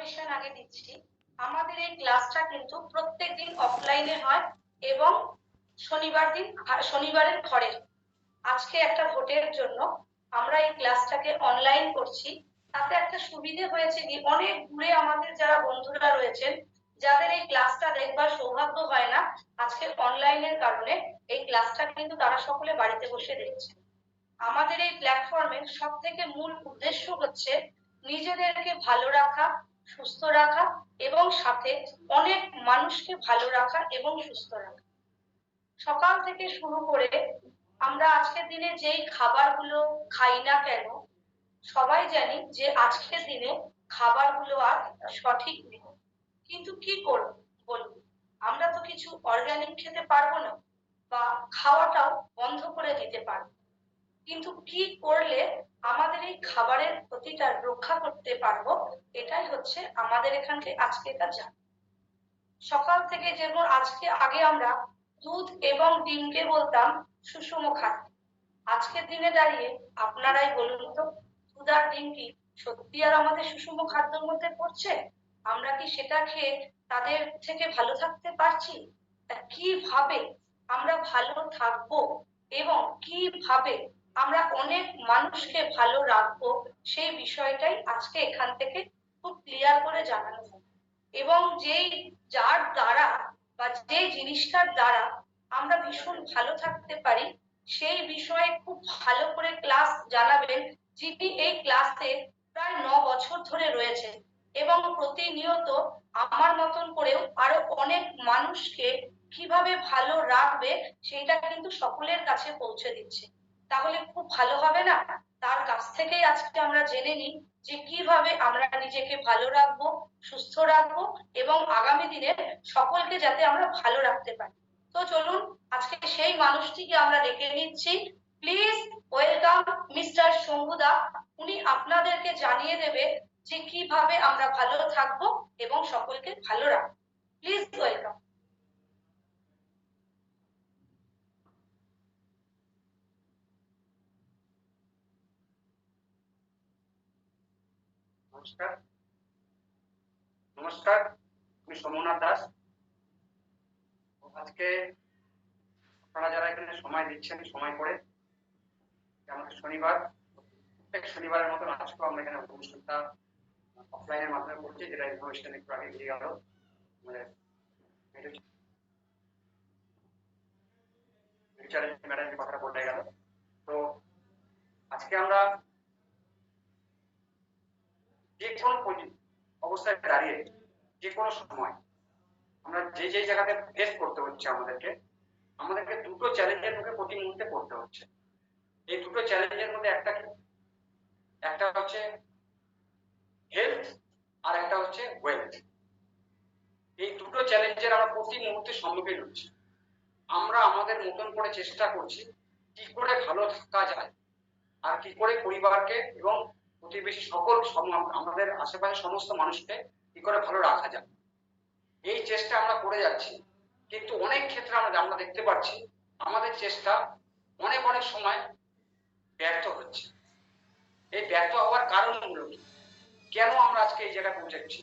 Information আগে দিচ্ছি। আমাদের এই ক্লাসটা কিন্তু প্রত্যেকদিন অফলাইনে হয় এবং শনিবারের ঘরে। আজকে একটা ভোটের জন্য আমরা এই ক্লাসটাকে অনলাইন করছি। তাতে একটা সুবিধে হয়েছে কি, অনেক দূরে আমাদের যারা বন্ধুরা রয়েছেন, যাদের এই ক্লাসটা দেখবার সৌভাগ্য হয় না, আজকে অনলাইনের কারণে এই ক্লাসটা কিন্তু তারা সকলে বাড়িতে বসে দেখছেন। আমাদের এই প্ল্যাটফর্মের সব থেকে মূল উদ্দেশ্য হচ্ছে নিজেদেরকে ভালো রাখা, সুস্থ রাখা এবং সাথে অনেক মানুষকে ভালো রাখা এবং সুস্থ রাখা। সকাল থেকে শুরু করে আমরা আজকের দিনে যেই খাবারগুলো খাই না কেন, সবাই জানি যে আজকের দিনে খাবারগুলো আর সঠিক নেই। কিন্তু কি করব বলুন, আমরা তো কিছু অর্গানিক খেতে পারবো না বা খাওয়াটাও বন্ধ করে দিতে পারবো, কিন্তু কি করলে আমাদের এই খাবারের ক্ষতিটা রক্ষা করতে পারবো, এটাই হচ্ছে আমাদের এখানকে আজকেকার জানা। সকাল থেকে যেমন আগে আমরা দুধ এবং ডিমকে বলতাম সুষম খাদ্য, আজকের দিনে দাঁড়িয়ে আপনারাই বলুন তো, দুধ আর ডিম কি সত্যি আর আমাদের সুষম খাদ্যের মধ্যে পড়ছে? আমরা কি সেটা খেয়ে তাদের থেকে ভালো থাকতে পারছি? কিভাবে আমরা ভালো থাকবো এবং কিভাবে আমরা অনেক মানুষকে ভালো রাখবো, সেই বিষয়টাই আজকে এখান থেকে খুব ক্লিয়ার করে জানানো হবে। এবং যার দ্বারা বা যে জিনিসটার দ্বারা আমরা ভীষণ ভালো থাকতে পারি, সেই বিষয়ে খুব ভালো করে ক্লাস জানাবেন যিনি এই ক্লাসে প্রায় 9 বছর ধরে রয়েছেন এবং প্রতিনিয়ত আমার মতন করেও আরো অনেক মানুষকে কিভাবে ভালো রাখবে সেটা কিন্তু সকলের কাছে পৌঁছে দিচ্ছে। তাহলে খুব ভালো হবে না? তার কাছ থেকেই আজকে আমরা জেনে নিই যে কিভাবে আমরা নিজেকে ভালো রাখবো, সুস্থ রাখবো এবং আগামী দিনে সকলকে যাতে আমরা ভালো রাখতে পারি। তো চলুন আজকে সেই মানুষটিকে আমরা ডেকে নিচ্ছি। প্লিজ ওয়েলকাম মিস্টার শম্ভুদা। উনি আপনাদেরকে জানিয়ে দেবে যে কিভাবে আমরা ভালো থাকবো এবং সকলকে ভালো রাখবো। Please welcome. নমস্কার। নমস্কার, আমি সোমনাথ দাস। আজকে আপনারা যারা এখানে সময় দিচ্ছেন, সময় করে আমাদের শনিবার, প্রত্যেক শনিবারের মতন আজকেও আমরা এখানে অনুষ্ঠানটা অফলাইনের মাধ্যমে করছি, যেটা ইনফরমেশন একটু আগে দিয়ে গেল ম্যাডামের কথা বলে গেল। তো আজকে আমরা যে কোনো অবস্থায় দাঁড়িয়ে যে কোনো সময় আমরা যে জায়গাতে ফেস করতে হচ্ছে, আমাদেরকে দুটো চ্যালেঞ্জের মুখে প্রতি মুহূর্তে পড়তে হচ্ছে। এই দুটো চ্যালেঞ্জের মধ্যে একটা হচ্ছে হেলথ আর একটা হচ্ছে ওয়েলথ। এই দুটো চ্যালেঞ্জের আমরা প্রতি মুহূর্তে সম্মুখীন হচ্ছি। আমরা আমাদের মতন করে চেষ্টা করছি কি করে ভালো থাকা যায় আর কি করে পরিবারকে এবং প্রতিবেশী আমাদের আশেপাশে সমস্ত মানুষকে কি করে ভালো রাখা যায়, এই চেষ্টা আমরা করে যাচ্ছি। কিন্তু অনেক ক্ষেত্রে আমরা দেখতে পাচ্ছি আমাদের চেষ্টা অনেক সময় ব্যর্থ হচ্ছে। এই ব্যর্থ হওয়ার কারণগুলো কি? কেন আমরা আজকে এই জায়গায় পৌঁছেছি?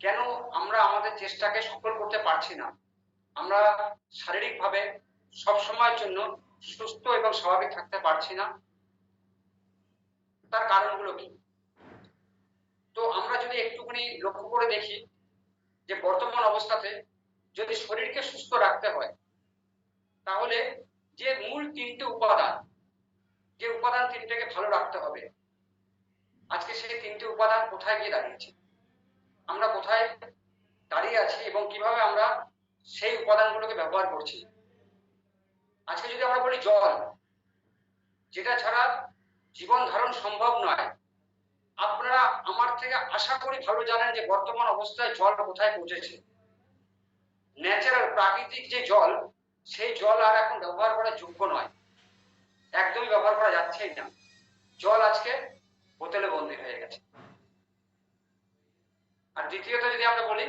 কেন আমরা আমাদের চেষ্টাকে সফল করতে পারছি না? আমরা শারীরিকভাবে সব সময়ের জন্য সুস্থ এবং স্বাভাবিক থাকতে পারছি না, তার কারণগুলো কি? তো আমরা যদি একটুখানি লক্ষ্য করে দেখি যে বর্তমান অবস্থাতে যদি শরীরকে সুস্থ রাখতে হয়, তাহলে যে মূল তিনটে উপাদান, যে উপাদান তিনটাকে ভালো রাখতে হবে, আজকে সেই তিনটে উপাদান কোথায় গিয়ে দাঁড়িয়েছে, আমরা কোথায় দাঁড়িয়ে আছি এবং কিভাবে আমরা সেই উপাদানগুলোকে ব্যবহার করছি। আজকে যদি আমরা বলি জল, যেটা ছাড়া জীবন ধারণ সম্ভব নয়, আপনারা আমার থেকে আশা করি ভালো জানেন যে বর্তমান অবস্থায় জল কোথায় পৌঁছেছে। ন্যাচারাল প্রাকৃতিক যে জল, সেই জল আর এখন ব্যবহার করার যোগ্য নয়, একদমই ব্যবহার করা যাচ্ছেই না। জল আজকে বোতলে বন্দী হয়ে গেছে। আর দ্বিতীয়ত যদি আমরা বলি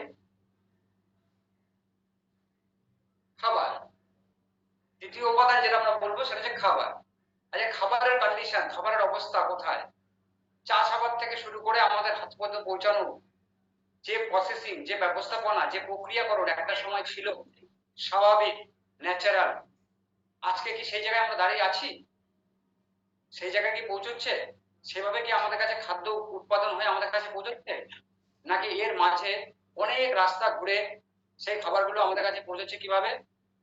খাবার, দ্বিতীয় উপাদান যেটা আমরা বলবো সেটা হচ্ছে খাবার। আচ্ছা, খাবারের কন্ডিশন, খাবারের অবস্থা কোথায়? চাষাবাদ থেকে শুরু করে আমাদের হাত পর্যন্ত পৌঁছানো যে প্রসেসিং, যে ব্যবস্থাপনা, যে প্রক্রিয়াকরণ একটা সময় ছিল স্বাভাবিক, ন্যাচারাল, আজকে কি সেই জায়গায় আমরা দাঁড়িয়ে আছি? সেই জায়গায় কি পৌঁছচ্ছে? সেভাবে কি আমাদের কাছে খাদ্য উৎপাদন হয়ে আমাদের কাছে পৌঁছচ্ছে, নাকি এর মাঝে অনেক রাস্তা ঘুরে সেই খাবারগুলো আমাদের কাছে পৌঁছচ্ছে কিভাবে?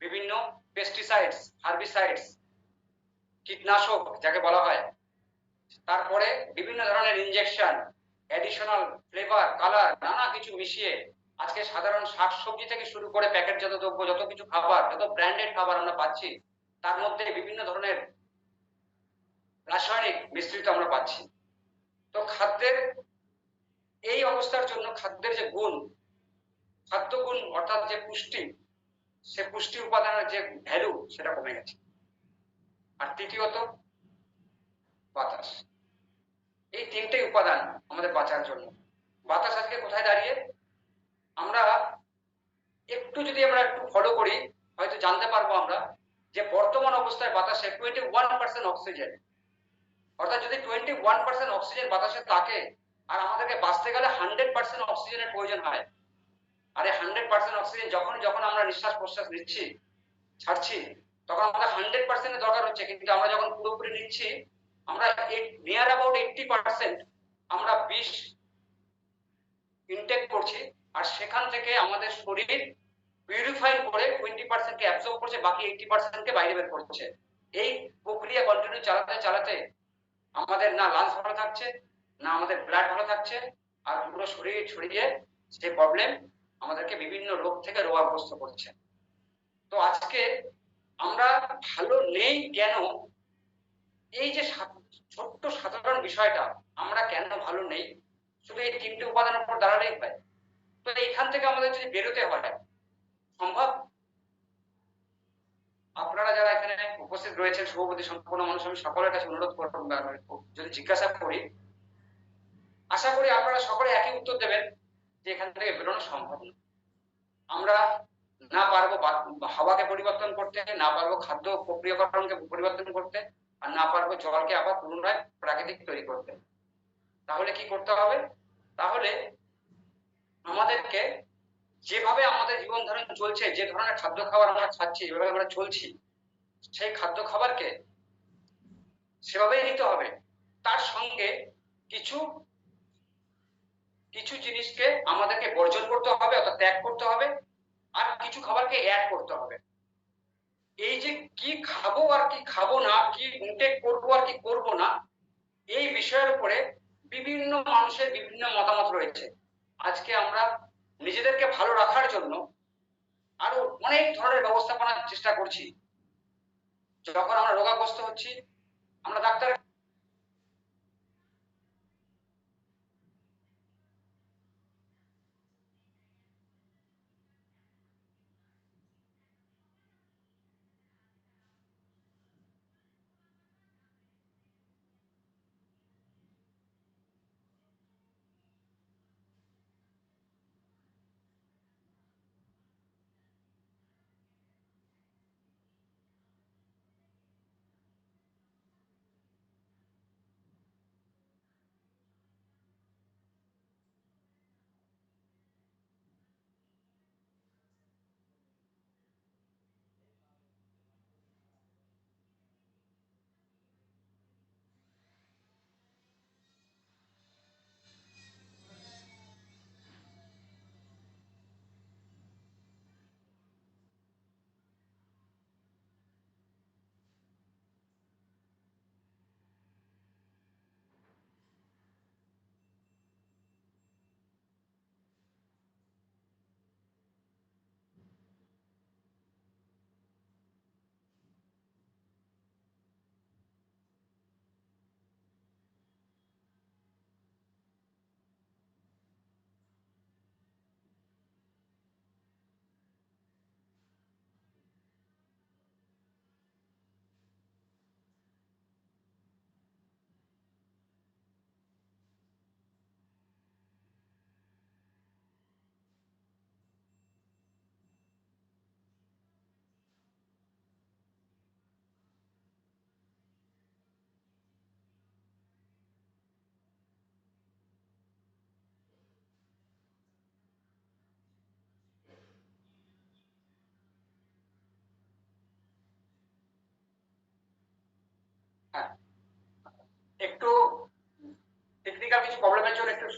বিভিন্ন পেস্টিসাইডস, হার্বিসাইডস, কীটনাশক যাকে বলা হয়, তারপরে বিভিন্ন ধরনের ইনজেকশন, অ্যাডিশনাল ফ্লেভার, কালার, নানা কিছু মিশিয়ে আজকে সাধারণ শাকসবজি থেকে শুরু করে প্যাকেটজাত দ্রব্য, যত কিছু খাবার, যত ব্র্যান্ডেড খাবার আমরা পাচ্ছি, তার মধ্যে বিভিন্ন ধরনের রাসায়নিক মিশ্রিত আমরা পাচ্ছি। তো খাদ্যের এই অবস্থার জন্য খাদ্যের যে গুণ, খাদ্য গুণ অর্থাৎ যে পুষ্টি, সে পুষ্টি উপাদানের যে ভ্যালু সেটা কমে গেছে। আর তৃতীয়ত বাতাস। এই তিনটে উপাদান আমাদের বাঁচার জন্য। বাতাস আজকে কোথায় দাঁড়িয়ে? আমরা একটু যদি আমরা একটু ফলো করি হয়তো জানতে পারবো আমরা যে বর্তমান অবস্থায় বাতাসে 21% অক্সিজেন, অর্থাৎ যদি 21% অক্সিজেন বাতাসে থাকে আর আমাদেরকে বাঁচতে গেলে 100% অক্সিজেনের প্রয়োজন হয়, আর এই 100% অক্সিজেন যখন যখন আমরা নিঃশ্বাস প্রশ্বাস নিচ্ছি, ছাড়ছি, তখন আমাদের 100% এর দরকার হচ্ছে, কিন্তু আমরা যখন পুরোপুরি নিচ্ছি আমরা নিয়ার অ্যাবাউট 80% আমরা বিষ ইনটেক করছি, আর সেখান থেকে আমাদের শরীর পিউরিফাই করে 20% কে অ্যাবজর্ব করছে, বাকি 80% কে বাইরে বের করছে। এই প্রক্রিয়া কন্টিনিউ চালাতে চালাতে আমাদের না লাংস ভালো থাকছে, না আমাদের ব্লাড ভালো থাকছে, আর পুরো শরীর ছড়িয়ে সেই প্রবলেম আমাদেরকে বিভিন্ন রোগ থেকে রোগাগ্রস্ত করছে। তো আজকে আমরা ভালো নেই কেন, এই যে ছোট্ট সাধারণ বিষয়টা, আমরা কেন ভালো নেই, শুধু এই তিনটে উপাদানের উপর দাঁড়ালেই হয়। তো এইখান থেকে আমাদের যদি বেরোতে হয়, সম্ভব? আপনারা যারা এখানে উপস্থিত রয়েছেন, শুভবুদ্ধি সম্পন্ন মানুষ, আমি সকলের কাছে অনুরোধ করব, যদি জিজ্ঞাসা করি, আশা করি আপনারা সকলে একই উত্তর দেবেন যে এখান থেকে বেরোনো সম্ভব না। আমরা না পারবো হাওয়াকে পরিবর্তন করতে, না পারবো খাদ্য প্রক্রিয়াকরণকে পরিবর্তন করতে, আর না পারবো জলকে আবার পুনরায় প্রাকৃতিক তৈরি করতে। তাহলে কি করতে হবে? তাহলে আমাদেরকে যেভাবে আমাদের জীবন ধারণ চলছে, যে ধরনের খাদ্য খাবার আমরা খাচ্ছি, যেভাবে আমরা চলছি, সেই খাদ্য খাবারকে সেভাবেই নিতে হবে। তার সঙ্গে কিছু কিছু জিনিসকে আমাদেরকে বর্জন করতে হবে, অর্থাৎ ত্যাগ করতে হবে, আর কিছু খাবারকে অ্যাড করতে হবে। এই যে কি খাবো আর কি খাবো না, কি ইনটেক করবো আর কি করবো না, এই বিষয়ের উপরে বিভিন্ন মানুষের বিভিন্ন মতামত রয়েছে। আজকে আমরা নিজেদেরকে ভালো রাখার জন্য আরো অনেক ধরনের ব্যবস্থাপনার চেষ্টা করছি। যখন আমরা রোগাগ্রস্ত হচ্ছি, আমরা ডাক্তার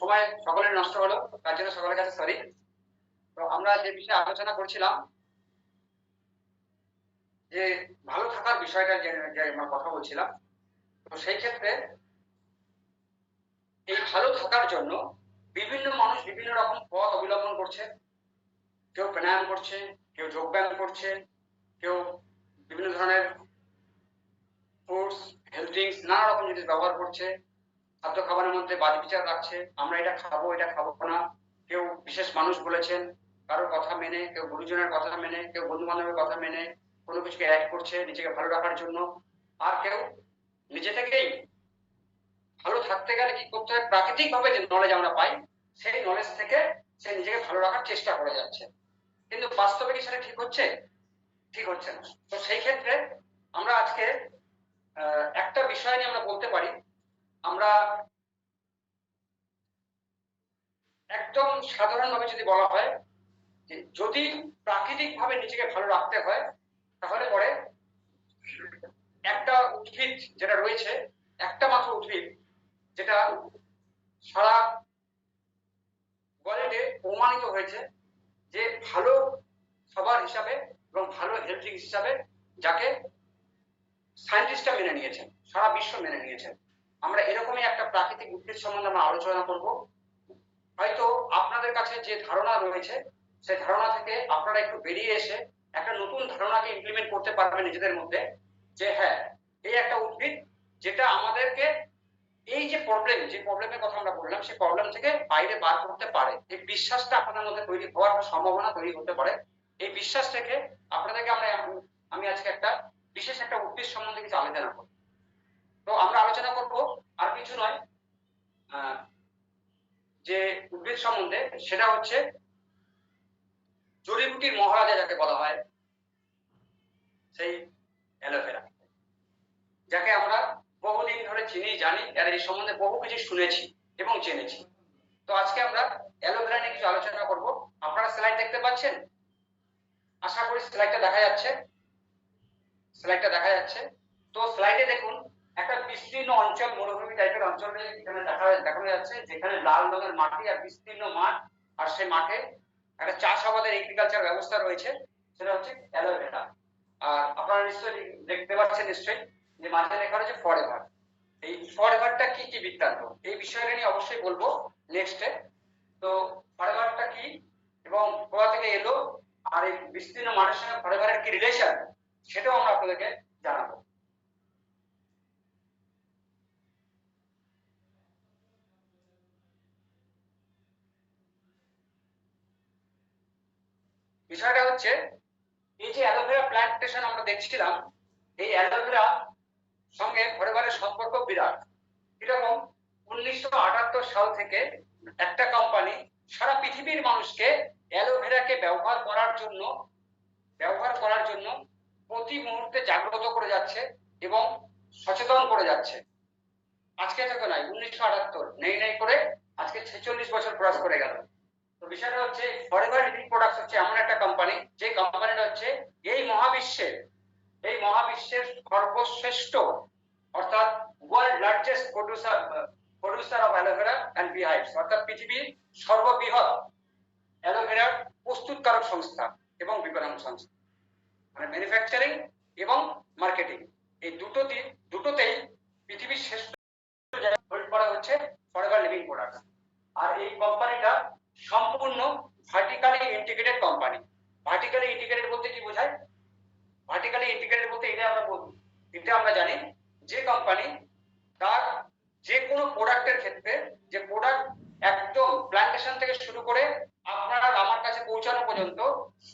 সময় সকলের নষ্ট হলো, তার জন্য সকলের কাছে সরি। তো আমরা যে বিষয়ে আলোচনা করছিলাম যে ভালো থাকার বিষয়টা যে আমরা কথা বলছিলাম, তো সেই ক্ষেত্রে এই ভালো থাকার জন্য বিভিন্ন মানুষ বিভিন্ন রকম পথ অবলম্বন করছে। কেউ প্রাণায়াম করছে, কেউ যোগব্যায়াম করছে, কেউ বিভিন্ন ধরনের ফুডস, হেলথ ড্রিঙ্কস, নানা রকম জিনিস ব্যবহার করছে। খাদ্য খাবারের মধ্যে বাদ বিচার রাখছে, আমরা এটা খাবো এটা খাবো না। কেউ বিশেষ মানুষ বলেছেন কারোর কথা মেনে, কেউ গুরুজনের কথা মেনে, কেউ বন্ধু বান্ধবের কথা মেনে কোনো কিছুকে অ্যাড করছে নিজেকে ভালো রাখার জন্য। আর কেউ নিজে থেকেই ভালো থাকতে গেলে কি করতে হয়, প্রাকৃতিক ভাবে যে নলেজ আমরা পাই সেই নলেজ থেকে সে নিজেকে ভালো রাখার চেষ্টা করে যাচ্ছে। কিন্তু বাস্তবে কি সেটা ঠিক হচ্ছে? ঠিক হচ্ছে না। তো সেই ক্ষেত্রে আমরা আজকে একটা বিষয় নিয়ে আমরা বলতে পারি, আমরা একদম সাধারণভাবে যদি বলা হয় যে যদি প্রাকৃতিক ভাবে নিজেকে ভালো রাখতে হয়, তাহলে পরে একটা উদ্ভিদ যেটা রয়েছে, একটা মাত্র উদ্ভিদ যেটা সারা ওয়ার্ল্ডে প্রমাণিত হয়েছে যে ভালো খাবার হিসাবে এবং ভালো হেলথ ড্রিঙ্কস হিসাবে, যাকে সায়েন্টিস্টরা মেনে নিয়েছেন, সারা বিশ্ব মেনে নিয়েছেন। আমরা এরকমই একটা প্রাকৃতিক উদ্ভিদ সম্বন্ধে আমরা আলোচনা করব। হয়তো আপনাদের কাছে যে ধারণা রয়েছে সেই ধারণা থেকে আপনারা একটু বেরিয়ে এসে একটা নতুন ধারণাকে ইমপ্লিমেন্ট করতে পারবেন নিজেদের মধ্যে, যে হ্যাঁ এই একটা উদ্ভিদ যেটা আমাদেরকে এই যে প্রবলেমের কথা আমরা বললাম সেই প্রবলেম থেকে বাইরে বার করতে পারে। এই বিশ্বাসটা আপনাদের মধ্যে তৈরি হওয়ার সম্ভাবনা তৈরি হতে পারে। এই বিশ্বাস থেকে আপনাদেরকে আমি আজকে একটা বিশেষ একটা উদ্ভিদ সম্বন্ধে কিছু আলোচনা করব। তো আমরা আলোচনা করব আর কিছু নয়, যে উদ্ভিদ সম্বন্ধে সেটা হচ্ছে জড়িবুটির মহারাজা যাকে বলা হয়, সেই অ্যালোভেরা, যাকে আমরা বহুদিন ধরে চিনি জানি, আর এই সম্বন্ধে বহু কিছু শুনেছি এবং জেনেছি। তো আজকে আমরা অ্যালোভেরা নিয়ে কিছু আলোচনা করব। আপনারা স্লাইড দেখতে পাচ্ছেন? আশা করি স্লাইডটা দেখা যাচ্ছে। তো স্লাইডে দেখুন একটা বিস্তীর্ণ অঞ্চল, মরুভূমি টাইপের অঞ্চল এখানে দেখানো যাচ্ছে, যেখানে লাল রঙের মাটি আর বিস্তীর্ণ মাঠ, আর সেই মাঠে একটা চাষাবাদের এগ্রিকালচার ব্যবস্থা রয়েছে, সেটা হচ্ছে অ্যালোভেরা। আর আপনারা নিশ্চয়ই দেখতে পাচ্ছেন নিশ্চয়ই যে মাঝে লেখা রয়েছে ফরএভার। এই ফরএভারটা কি কি বৃত্তান্ত, এই বিষয়টা নিয়ে অবশ্যই বলবো নেক্সটে। তো ফরএভারটা কি এবং কোথা থেকে এলো, আর এই বিস্তীর্ণ মাঠের সঙ্গে ফরএভারের কি রিলেশন, সেটাও আমরা আপনাদেরকে জানাবো। বিষয়টা হচ্ছে এই যে অ্যালোভেরা প্ল্যান্টেশন আমরা দেখছিলাম, এই অ্যালোভেরা সঙ্গে ফরএভারের সম্পর্ক বিরাট। এরকম 1978 সাল থেকে একটা কোম্পানি সারা পৃথিবীর মানুষকে অ্যালোভেরাকে ব্যবহার করার জন্য প্রতি মুহূর্তে জাগ্রত করে যাচ্ছে এবং সচেতন করে যাচ্ছে। আজকে থেকে নয়, 1978 নেই করে আজকে 46 বছর ক্রস করে গেল। তো বিষয়টা হচ্ছে ফরএভার লিভিং প্রোডাক্টস হচ্ছে এমন একটা কোম্পানি, যে কোম্পানিটা হচ্ছে এই মহাবিশ্বের সর্বশ্রেষ্ঠ, অর্থাৎ world largest producer of aloe vera and beehives, অর্থাৎ পৃথিবীর সর্ববৃহৎ অ্যালোভেরার প্রস্তুতকারক সংস্থা এবং বিপণন সংস্থা, মানে ম্যানুফ্যাকচারিং এবং মার্কেটিং, এই দুটোতেই পৃথিবীর শ্রেষ্ঠ জায়গা হোল্ড করা হচ্ছে ফরএভার লিভিং প্রোডাক্টস। আর এই কোম্পানিটা সম্পূর্ণ vertically integrated company. Vertically integrated বলতে কি বোঝায়? ভার্টিক্যালি ইন্টিগ্রেটেড বলতে এটা আমরা জানি যে কোম্পানি তার যে কোনো প্রোডাক্টের ক্ষেত্রে, যে প্রোডাক্ট একদম প্ল্যান্টেশন থেকে শুরু করে আপনার আমার কাছে পৌঁছানো পর্যন্ত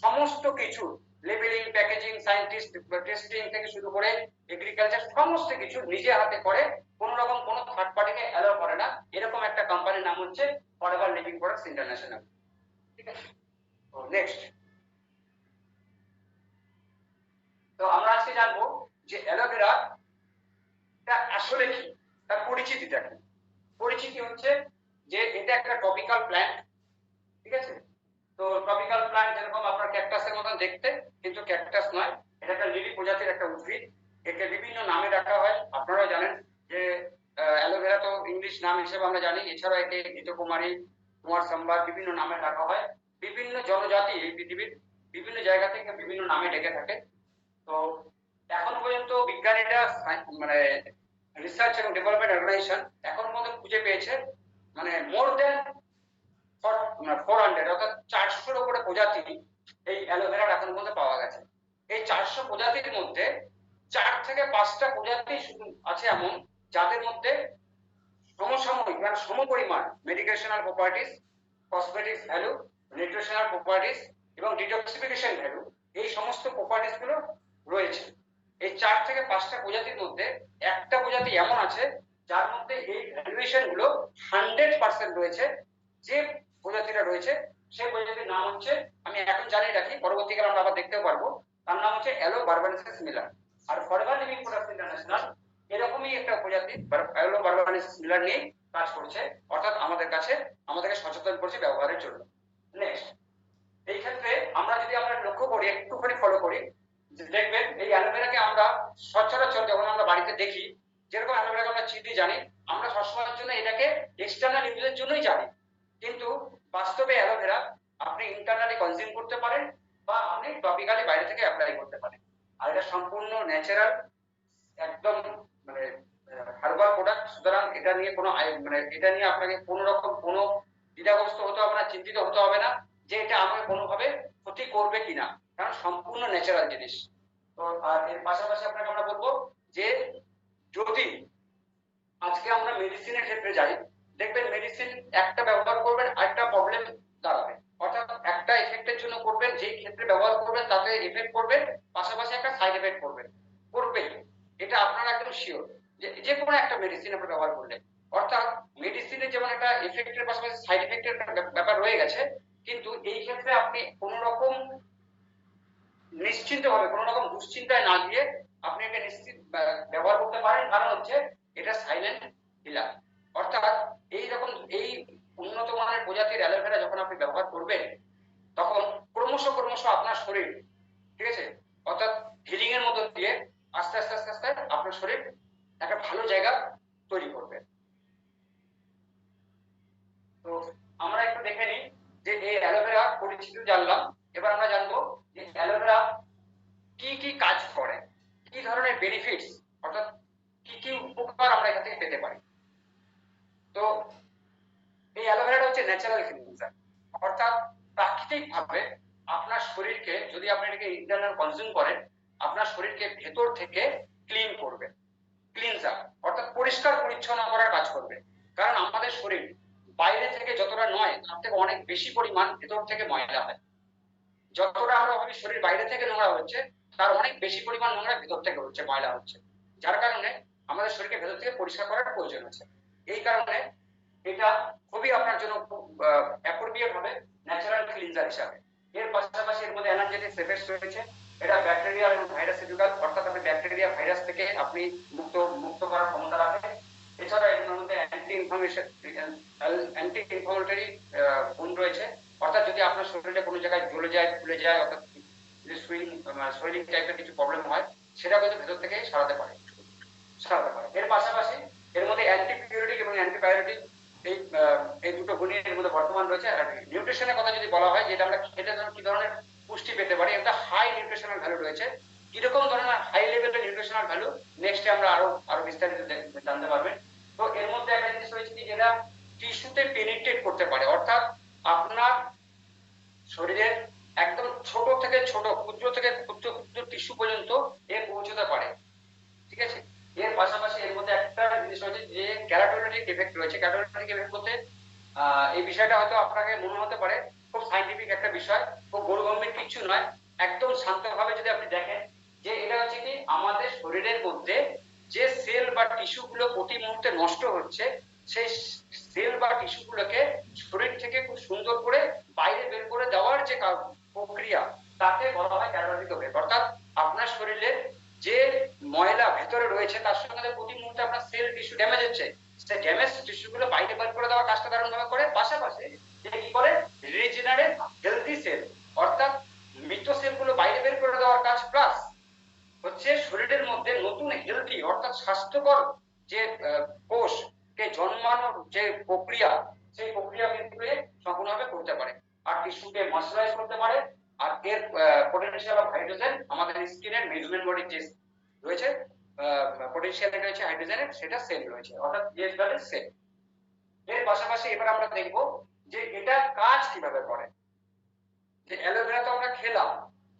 সমস্ত কিছু লেবেলিং, প্যাকেজিং, সায়েন্টিস্ট টেস্টিং থেকে শুরু করে এগ্রিকালচার সমস্ত কিছু নিজে হাতে করে, কোন রকম কোনো থার্ড পার্টিকে অ্যালাউ করে না। এরকম একটা কোম্পানির নাম হচ্ছে ফরএভার লিভিং প্রোডাক্টস ইন্টারন্যাশনাল। ঠিক আছে, তো নেক্সট। তো আমরা আজকে জানবো যে অ্যালোভেরা আসলে কি, তার পরিচিতিটা কি। পরিচিতি হচ্ছে যে এটা একটা টপিক্যাল প্ল্যান্ট, ঠিক আছে। তো টপিক্যাল প্ল্যান্ট যেরকম আপনার ক্যাকটাসের মতন দেখতে, কিন্তু ক্যাকটাস নয়, এটা একটা লিলি প্রজাতির একটা উদ্ভিদ। একে বিভিন্ন নামে ডাকা হয়, আপনারাও জানেন যে অ্যালোভেরা তো ইংলিশ ইংলিশ নাম হিসেবে আমরা জানি, এছাড়াও একে ঘৃতকুমারী, কুমার সম্ভার বিভিন্ন নামে ডাকা হয়। বিভিন্ন জনজাতি এই পৃথিবীর বিভিন্ন জায়গা থেকে বিভিন্ন নামে ডেকে থাকে। তো এখন পর্যন্ত বিজ্ঞানীরা মানে রিসার্চ এবং ডেভেলপমেন্ট অর্গানাইজেশন এখন পর্যন্ত খুঁজে পেয়েছে মানে মোর দেন 400 অর্থাৎ 400-এর উপরে প্রজাতি এই অ্যালোভেরার এখন পর্যন্ত পাওয়া গেছে। এই 400 প্রজাতির মধ্যে 4 থেকে 5টা প্রজাতি আছে এমন যাদের মধ্যে সমসাময়িক মানে সমপরিমাণ medicational properties, cosmetics value, nutritional properties এবং ডিটক্সিফিকেশন ভ্যালু, এই সমস্ত প্রপার্টিস গুলো রয়েছে। এই 4 থেকে 5টা প্রজাতির মধ্যে একটা প্রজাতি এমন আছে যার মধ্যে এই ভ্যালুয়েশন গুলো 100% রয়েছে। যে প্রজাতিটা রয়েছে সেই প্রজাতির নাম হচ্ছে, আমি এখন জানিয়ে রাখি, পরবর্তীকালে আমরা আবার দেখতেও পারবো, তার নাম হচ্ছে অ্যালো বারবানেসিস মিলার। আর ফরএভার লিভিং প্রোডাক্টস ইন্টারন্যাশনাল এরকমই একটা প্রজাতি অ্যালো বারবানেসিস মিলার নিয়ে কাজ করছে, অর্থাৎ আমাদের কাছে আমাদেরকে সচেতন করছে ব্যবহারের জন্য। নেক্সট, এই ক্ষেত্রে আমরা যদি আমরা লক্ষ্য করি, একটুখানি ফলো করি, দেখবেন এই অ্যালোভেরাকে আমরা সচরাচর যখন আমরা বাড়িতে দেখি, যেরকম অ্যালোভেরাকে আমরা চিনি জানি, আমরা সবসময়ের জন্য এটাকে এক্সটার্নাল ইউজের জন্যই জানি, কিন্তু বাস্তবে অ্যালোভেরা আপনি ইন্টারনালি কনজিউম করতে পারেন বা আপনি টপিক্যালি বাইরে থেকে অ্যাপ্লাই করতে পারেন। আর এটা সম্পূর্ণ ন্যাচারাল, একদম মানে হার্বাল প্রোডাক্ট। সুতরাং এটা নিয়ে কোনো মানে এটা নিয়ে আপনাকে কোনো রকম কোনো দ্বিধাগ্রস্ত হতে হবে না, চিন্তিত হতে হবে না যে এটা আমাকে কোনোভাবে ক্ষতি করবে কিনা, কারণ সম্পূর্ণ ন্যাচারাল জিনিস। তো আর এর পাশাপাশি আপনাকে আমরা বলবো যে যদি আজকে আমরা মেডিসিনের ক্ষেত্রে যাই, দেখবেন মেডিসিন একটা ব্যবহার করবেন আরেকটা প্রবলেম দাঁড়াবে, অর্থাৎ একটা এফেক্টের জন্য করবেন, যেই ক্ষেত্রে ব্যবহার করবেন তাতে এফেক্ট করবে, পাশাপাশি একটা সাইড এফেক্ট করবে, এটা আপনারা একদম শিওর যে কোনো একটা মেডিসিন আপনি ব্যবহার করলে। অর্থাৎ মেডিসিনে যেমন একটা এফেক্টের পাশাপাশি সাইড এফেক্টের ব্যাপার রয়ে গেছে, কিন্তু এই ক্ষেত্রে আপনি কোনো রকম নিশ্চিন্ত ভাবে কোনো রকম দুশ্চিন্তায় না দিয়ে আপনি এটা নিশ্চিত ব্যবহার করতে পারেন, কারণ হচ্ছে এটা সাইলেন্ট হিলার। অর্থাৎ এই রকম এই উন্নত মানের প্রজাতির অ্যালোভেরা যখন আপনি ব্যবহার করবেন, তখন ক্রমশ আপনার শরীর, ঠিক আছে, অর্থাৎ হিলিং এর মধ্যে দিয়ে আস্তে আস্তে আস্তে আস্তে আপনার শরীর একটা ভালো জায়গা তৈরি করবে। তো আমরা একটু দেখে নিই যে এই অ্যালোভেরা পরিচিতি জানলাম, এবার আমরা জানবো যে অ্যালোভেরা কি কি কাজ করে, কি ধরনের বেনিফিটস, অর্থাৎ কি কি উপকার আমরা এখান থেকে পেতে পারি। তো এই অ্যালোভেরাটা হচ্ছে ন্যাচারাল ক্লিনজার, অর্থাৎ প্রাকৃতিক ভাবে আপনার শরীরকে, যদি আপনি এটাকে ইন্টারনাল কনজিউম করেন, আপনার শরীরকে ভেতর থেকে ক্লিন করবে, ক্লিনজার অর্থাৎ পরিষ্কার পরিচ্ছন্ন করার কাজ করবে। কারণ আমাদের শরীর বাইরে থেকে যতটা নয় তার থেকে অনেক বেশি পরিমাণ ভেতর থেকে ময়লা হয়। যতটা আমরা ভাবি শরীর বাইরে থেকে নোংরা হচ্ছে, তার অনেক বেশি পরিমাণ নোংরা ভেতর থেকে হচ্ছে, ময়লা হচ্ছে, যার কারণে আমাদের শরীরকে ভেতর থেকে পরিষ্কার করার প্রয়োজন আছে। এই কারণে এটা খুবই আপনার জন্য অ্যাপ্রোপ্রিয়েট হবে ন্যাচারাল ক্লিনজার হিসাবে। এর পাশাপাশি এর মধ্যে এনার্জেটিক এফেক্টস রয়েছে, এটা ব্যাকটেরিয়া এবং ভাইরাসিডিক্যাল, অর্থাৎ আপনি ব্যাকটেরিয়া ভাইরাস থেকে আপনি মুক্ত করার ক্ষমতা রাখে। এছাড়া এর মধ্যে অ্যান্টি ইনফ্লামেটরি গুণ রয়েছে, অর্থাৎ যদি আপনার শরীরে কোনো জায়গায় জ্বলে যায়, ফুলে যায়, অর্থাৎ যদি সুইলিং টাইপের কিছু প্রবলেম হয়, সেটা কিন্তু ভেতর থেকে সারাতে পারে। এর পাশাপাশি এর মধ্যে অ্যান্টিপিউরিটিক এবং অ্যান্টিবায়োটিক এই দুটো গুণই এর মধ্যে বর্তমান রয়েছে। আর নিউট্রিশনের কথা যদি বলা হয়, যেটা আমরা খেতে কি ধরনের পুষ্টি পেতে পারি, একটা হাই নিউট্রিশনাল ভ্যালু রয়েছে। কিরকম ধরনের হাই লেভেলের নিউট্রিশনাল ভ্যালু নেক্সটে আমরা আরো বিস্তারিত জানতে পারবেন। তো এর মধ্যে একটা জিনিস রয়েছে কি, যেটা টিস্যুতে পেনিট্রেট করতে পারে, অর্থাৎ আপনার শরীরের একদম ছোট থেকে ছোট, ক্ষুদ্র থেকে ক্ষুদ্র টিস্যু পর্যন্ত এ পৌঁছতে পারে, ঠিক আছে। এর পাশাপাশি এর মধ্যে একটা জিনিস রয়েছে যে ক্যারোটিনিক এফেক্ট রয়েছে। ক্যারোটিনিক এফেক্ট বলতে এই বিষয়টা হয়তো আপনাকে মনে হতে পারে খুব সাইন্টিফিক একটা বিষয়, খুব গৌরগম্ভীর কিছু নয়, একদম শান্তভাবে যদি আপনি দেখেন যে এটা হচ্ছে কি, আমাদের শরীরের মধ্যে যে সেল বা টিস্যু গুলো প্রতি মুহূর্তে নষ্ট হচ্ছে, সেই সেল বা টিস্যু গুলোকে শরীর থেকে খুব সুন্দর করে বাইরে বের করে দেওয়ার যে প্রক্রিয়া, তাকে বলা হয় ক্যারোটিনিক এফেক্ট। অর্থাৎ আপনার শরীরে যে ময়লা ভেতরে রয়েছে তার সঙ্গে প্রতি মুহূর্তে আপনার সেল টিস্যু ড্যামেজ হচ্ছে, সেই ড্যামেজ টিস্যু গুলো বাইরে বের করে দেওয়ার কাজটা দারুণ ভাবে করে। পাশাপাশি যে কি করে, রিজেনারেট হেলদি সেল, অর্থাৎ মৃত সেল গুলো বাইরে বের করে দেওয়ার কাজ, প্লাস হচ্ছে শরীরের মধ্যে নতুন হেলদি অর্থাৎ স্বাস্থ্যকর যে কোষ, কে জন্মানোর যে প্রক্রিয়া, সেই প্রক্রিয়া কিন্তু সম্পূর্ণভাবে করতে পারে। আর টিস্যুকে ময়শ্চারাইজ করতে পারে। আর এর পটেনশিয়াল অফ হাইড্রোজেন আমাদের স্কিনের মেজমেন্ট বডি যে রয়েছে পটেনশিয়াল রয়েছে হাইড্রোজেনের, সেটা সেম রয়েছে, অর্থাৎ পিএইচ ব্যালেন্স সেম। এর পাশাপাশি এবার আমরা দেখব যে এটা কাজ কিভাবে করে। যে অ্যালোভেরা তো আমরা খেলাম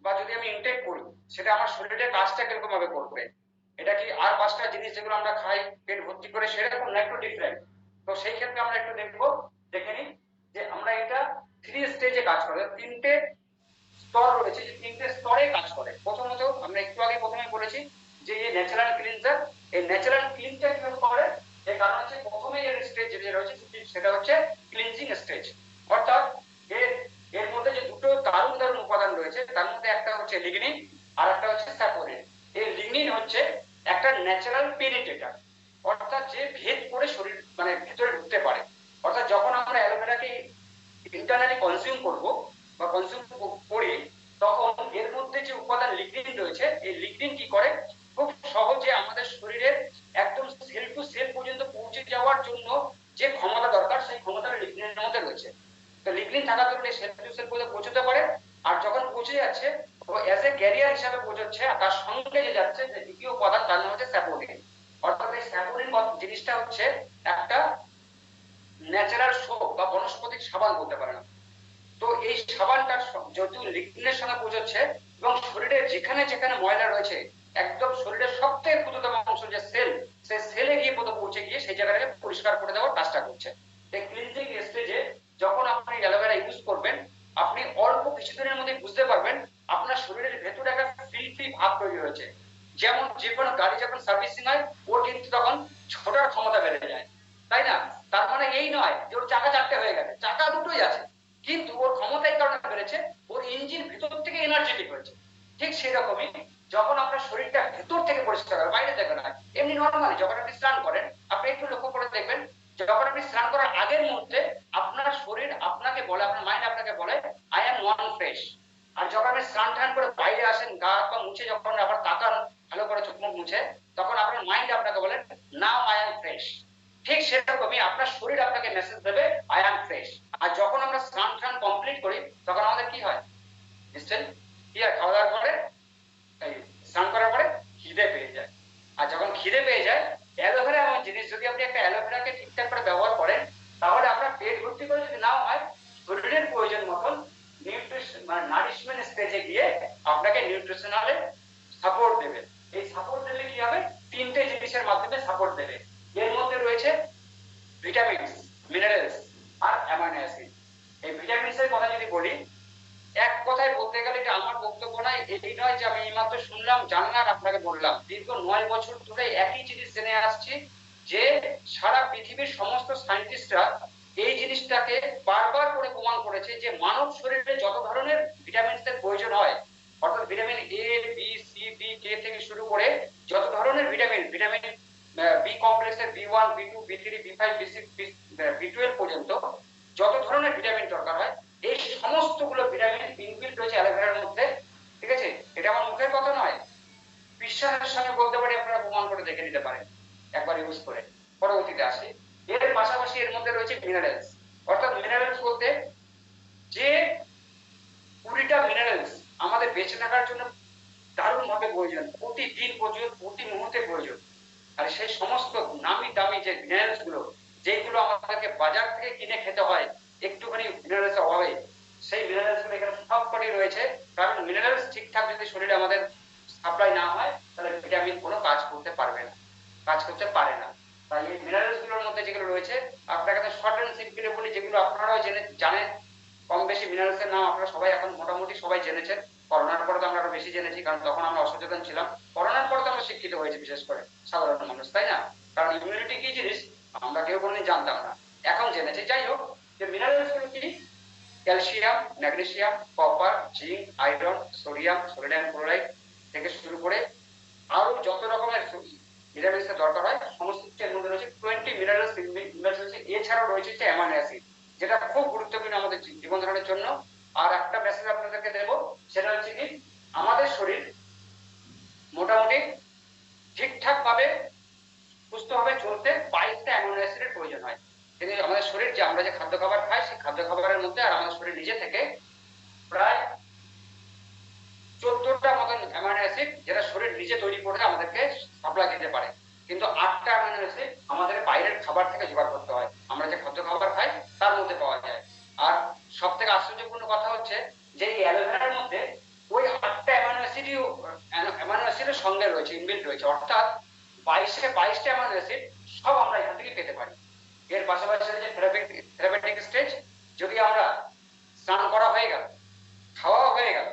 বা যদি আমি ইনটেক করি, সেটা আমার শরীরে কাজটা কিরকম ভাবে করবে। এটা কি আর 5টা জিনিস যেগুলো আমরা খাই পেট ভর্তি করে সেরকম না, একটু ডিফারেন্ট। তো সেই ক্ষেত্রে আমরা একটু দেখবো, দেখে নিই যে আমরা এটা 3 স্টেজে কাজ করে, 3টে স্তর রয়েছে, যে 3টে স্তরে কাজ করে। প্রথমত আমরা একটু আগে প্রথমে বলেছি যে এই ন্যাচারাল ক্লিনজার, এই ন্যাচারাল ক্লিনজার কিভাবে করে, এর কারণ হচ্ছে প্রথমে এর স্টেজ যেটা রয়েছে সেটা হচ্ছে ক্লিনজিং স্টেজ। অর্থাৎ এর মধ্যে যে দুটো দারুণ দারুণ উপাদান রয়েছে, তার মধ্যে একটা হচ্ছে লিগনিন আর একটা হচ্ছে স্যাপোনিন। এই লিগনিন হচ্ছে একটা ন্যাচারাল পেনিট্রেটর, অর্থাৎ যে ভেদ করে শরীর মানে ভেতরে ঢুকতে পারে। অর্থাৎ যখন আমরা অ্যালোভেরাকে ইন্টারনালি কনজিউম করব বা কনজিউম করি, তখন এর মধ্যে যে উপাদান লিগনিন রয়েছে, এই লিগনিন কি করে, খুব সহজে আমাদের শরীরের একদম সেল টু সেল পর্যন্ত পৌঁছে যাওয়ার জন্য যে ক্ষমতা দরকার, সেই ক্ষমতাটা লিগনিনের মধ্যে রয়েছে। তো লিগনিন থাকার কারণে সেল টু সেল পর্যন্ত পৌঁছতে পারে। আর যখন পৌঁছে যাচ্ছে, তো অ্যাজ এ ক্যারিয়ার হিসাবে পৌঁছচ্ছে, আর তার সঙ্গে যে যাচ্ছে যে দ্বিতীয় উপাদান, তার নাম হচ্ছে স্যাপোনিন। অর্থাৎ এই স্যাপোনিন জিনিসটা হচ্ছে একটা ন্যাচারাল সোপ বা বনস্পতিক সাবান বলতে পারেন। তো এই সাবানটা যেহেতু লিগনিনের সঙ্গে পৌঁছচ্ছে এবং শরীরের যেখানে যেখানে ময়লা রয়েছে, একদম শরীরের সবথেকে ক্ষুদ্রতম অংশ যে সেল, সেই সেলে গিয়ে পৌঁছে গিয়ে সেই জায়গাটাকে পরিষ্কার করে দেওয়ার কাজটা করছে। এই ক্লিনজিং স্টেজে যখন আপনি অ্যালোভেরা ইউজ করবেন, আপনি অল্প কিছুদিনের মধ্যে বুঝতে পারবেন আপনার শরীরের ভেতরে একটা ফিলফি ভাব তৈরি হয়েছে। যেমন যে কোনো গাড়ি যখন সার্ভিসিং হয়, ওর কিন্তু তখন ছোটার ক্ষমতা বেড়ে যায়, তাই না? তার মানে এই নয় যে ওর চাকা 4টে হয়ে গেছে, চাকা দুটোই আছে, কিন্তু ওর ক্ষমতা এই কারণে বেড়েছে, ওর ইঞ্জিন ভিতর থেকে এনার্জেটিক হয়েছে। ঠিক সেরকমই যখন আপনার শরীরটা ভেতর থেকে পরিষ্কার হয়, বাইরে থেকে না। এমনি নর্মালি যখন আপনি স্নান করেন, আপনি একটু লক্ষ্য করে দেখবেন, যখন আপনি স্নান করার আগের মুহূর্তে আপনার শরীর আপনাকে বলে, আপনার মাইন্ড আপনাকে বলে আই এম ওয়ান ফ্রেশ। আর যখন আপনি স্নান টান করে বাইরে আসেন, গা হাত পা মুছে যখন আবার তাকান ভালো করে চোখ মুখ মুছে, তখন আপনার মাইন্ড আপনাকে বলে নাও আই এম ফ্রেশ। ঠিক সেরকমই আপনার শরীর আপনাকে মেসেজ দেবে আই এম ফ্রেশ। আর যখন আমরা স্নান টান কমপ্লিট করি, তখন আমাদের কি হয়, নিশ্চয়ই কি হয়, খাওয়া দাওয়ার পরে স্নান করার পরে খিদে পেয়ে যায়। আর যখন খিদে পেয়ে যায়, অ্যালোভেরা এমন জিনিস, যদি আপনি একটা অ্যালোভেরাকে ঠিকঠাক করে ব্যবহার করেন, তাহলে আপনার পেট ভর্তি করে যদি নাও হয়, শরীরের প্রয়োজন মতন নিউট্রিশন মানে নারিশমেন্ট স্টেজে গিয়ে আপনাকে নিউট্রিশনালে সাপোর্ট দেবে। এই সাপোর্ট দিলে কি হবে, 3টে জিনিসের মাধ্যমে সাপোর্ট দেবে। এর মধ্যে রয়েছে ভিটামিনস, মিনারেলস আর অ্যামাইনো অ্যাসিড। এই ভিটামিনস এর কথা যদি বলি, এক কথায় বলতে গেলে যে আমার বক্তব্য নয়, এই নয় যে আমি এইমাত্র শুনলাম জানলাম আপনাকে বললাম, দীর্ঘ 9 বছর ধরে একই জিনিস জেনে আসছি, যে সারা পৃথিবীর সমস্ত সায়েন্টিস্টরা এই জিনিসটাকে বারবার করে প্রমাণ করেছে যে মানব শরীরে যত ধরনের ভিটামিনস এর প্রয়োজন হয়, অর্থাৎ vitamin A B C D কে থেকে শুরু করে যত ধরনের ভিটামিন, ভিটামিন বি কমপ্লেক্সের বি1 বি2 বি3 বি5 বি6 বি12 পর্যন্ত যত ধরনের ভিটামিন দরকার হয়, এই সমস্তগুলো ভিটামিন ইনবিল্ট রয়েছে অ্যালোভেরার মধ্যে। ঠিক আছে, এটা আমার মুখের কথা নয়, বিশ্বাসের সঙ্গে বলতে পারি, আপনারা প্রমাণ করে দেখে নিতে পারেন একবার ইউজ করে। পরবর্তীতে আসি, এর পাশাপাশি এর মধ্যে রয়েছে মিনারেলস। অর্থাৎ মিনারেলস বলতে যে 20টা মিনারেলস আমাদের বেঁচে থাকার জন্য দারুণ ভাবে প্রয়োজন, প্রতিদিন প্রয়োজন, প্রতি মুহূর্তে প্রয়োজন। আর সেই সমস্ত নামি দামি যে মিনারেলস গুলো, যেগুলো আমাদেরকে বাজার থেকে কিনে খেতে হয় একটুখানি মিনারেলস অভাবে, সেই মিনারেলস গুলো এখানে সবকটি রয়েছে। কারণ মিনারেলস ঠিকঠাক যদি শরীরে আমাদের সাপ্লাই না হয়, তাহলে ভিটামিন কোনো কাজ করতে পারবে না, কাজ করতে পারে না। তাই এই মিনারেলস গুলোর মধ্যে যেগুলো রয়েছে, আপনাকে তো শর্ট এন্ড সিম্পলি বলি, যেগুলো আপনারাও জানেন কম বেশি, মিনারেলস এর নাম আপনারা সবাই এখন মোটামুটি সবাই জেনেছেন। করোনার পরে তো আমরা আরো বেশি জেনেছি, কারণ তখন আমরা অসচেতন ছিলাম। করোনার পরে তো আমরা শিক্ষিত হয়েছি, বিশেষ করে সাধারণ মানুষ, তাই না? কারণ ইমিউনিটি কি জিনিস আমরা কেউ কোনোদিন জানতাম না, এখন জেনেছি। যাই হোক, যে মিনারেলস গুলো কি, calcium, magnesium, copper, zinc, iron, sodium, sodium chloride থেকে শুরু করে আরো যত রকমের মিনারেলস এর দরকার হয়, সমস্ত কিছুর মধ্যে রয়েছে 20 মিনারেলস ইনভলভড রয়েছে। এছাড়াও রয়েছে অ্যামাইনো অ্যাসিড, যেটা খুব গুরুত্বপূর্ণ আমাদের জীবন ধারণের জন্য। আর একটা মেসেজ আপনাদেরকে দেবো, সেটা হচ্ছে কি, আমাদের শরীর মোটামুটি ঠিকঠাক ভাবে সুস্থভাবে চলতে 22টা অ্যামিনো অ্যাসিডের প্রয়োজন হয়। কিন্তু আমাদের শরীর যে আমরা যে খাদ্য খাবার খাই সেই খাদ্য খাবারের মধ্যে আর আমাদের শরীর নিজে থেকে প্রায় 14টা মতন অ্যামিনো অ্যাসিড যেটা শরীর নিজে তৈরি করে আমাদেরকে সাপ্লাই দিতে পারে, কিন্তু 8টা অ্যামিনো অ্যাসিড আমাদের বাইরের খাবার থেকে জোগাড় করতে হয়, আমরা যে খাদ্য খাবার খাই তার মধ্যে পাওয়া যায়। আর সব থেকে আশ্চর্যপূর্ণ কথা হচ্ছে যে এই অ্যালোভেরার মধ্যে ওই 8টা অ্যামিনো অ্যাসিডের সঙ্গে রয়েছে, ইনবিল্ট রয়েছে, অর্থাৎ 22টা অ্যামিনো অ্যাসিড সব আমরা এখান থেকে পেতে পারি। এর পাশাপাশি যে থেরাপিউটিক স্টেজ, যদি আমরা স্নান করা হয়ে গেল, খাওয়া হয়ে গেল,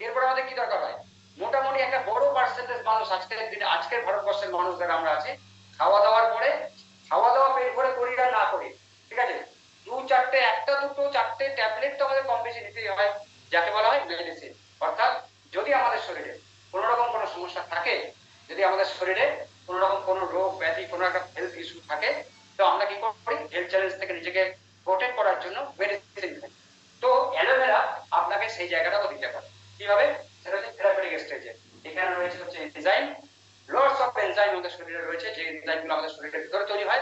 এরপরে আমাদের কি দরকার হয়? মোটামুটি একটা বড় পার্সেন্টেজ মানুষ আজকের দিনে, আজকের ভারতবর্ষের মানুষ যারা আমরা আছি, খাওয়া দাওয়ার পরে, খাওয়া দাওয়া পেট ভরে করি আর না করি, ঠিক আছে, একটা দুটো চারটে ট্যাবলেট তো আমাদের কম বেশি নিতেই হয়, যাকে বলা হয় মেডিসিন। অর্থাৎ যদি আমাদের শরীরে কোনো রকম কোনো সমস্যা থাকে, যদি আমাদের শরীরে কোনো রকম কোনো রোগ ব্যাধি, কোনো একটা হেলথ ইস্যু থাকে, তো আমরা কি করি? হেলথ চ্যালেঞ্জ থেকে নিজেকে প্রোটেক্ট করার জন্য মেডিসিন খাই। তো অ্যালোভেরা আপনাকে সেই জায়গাটাও দিতে পারে। কিভাবে? সেটা হচ্ছে থেরাপিউটিক স্টেজে। এখানে রয়েছে হচ্ছে এনজাইম, লটস অফ এনজাইম আমাদের শরীরে রয়েছে, যে এনজাইমগুলো আমাদের শরীরের ভিতরে তৈরি হয়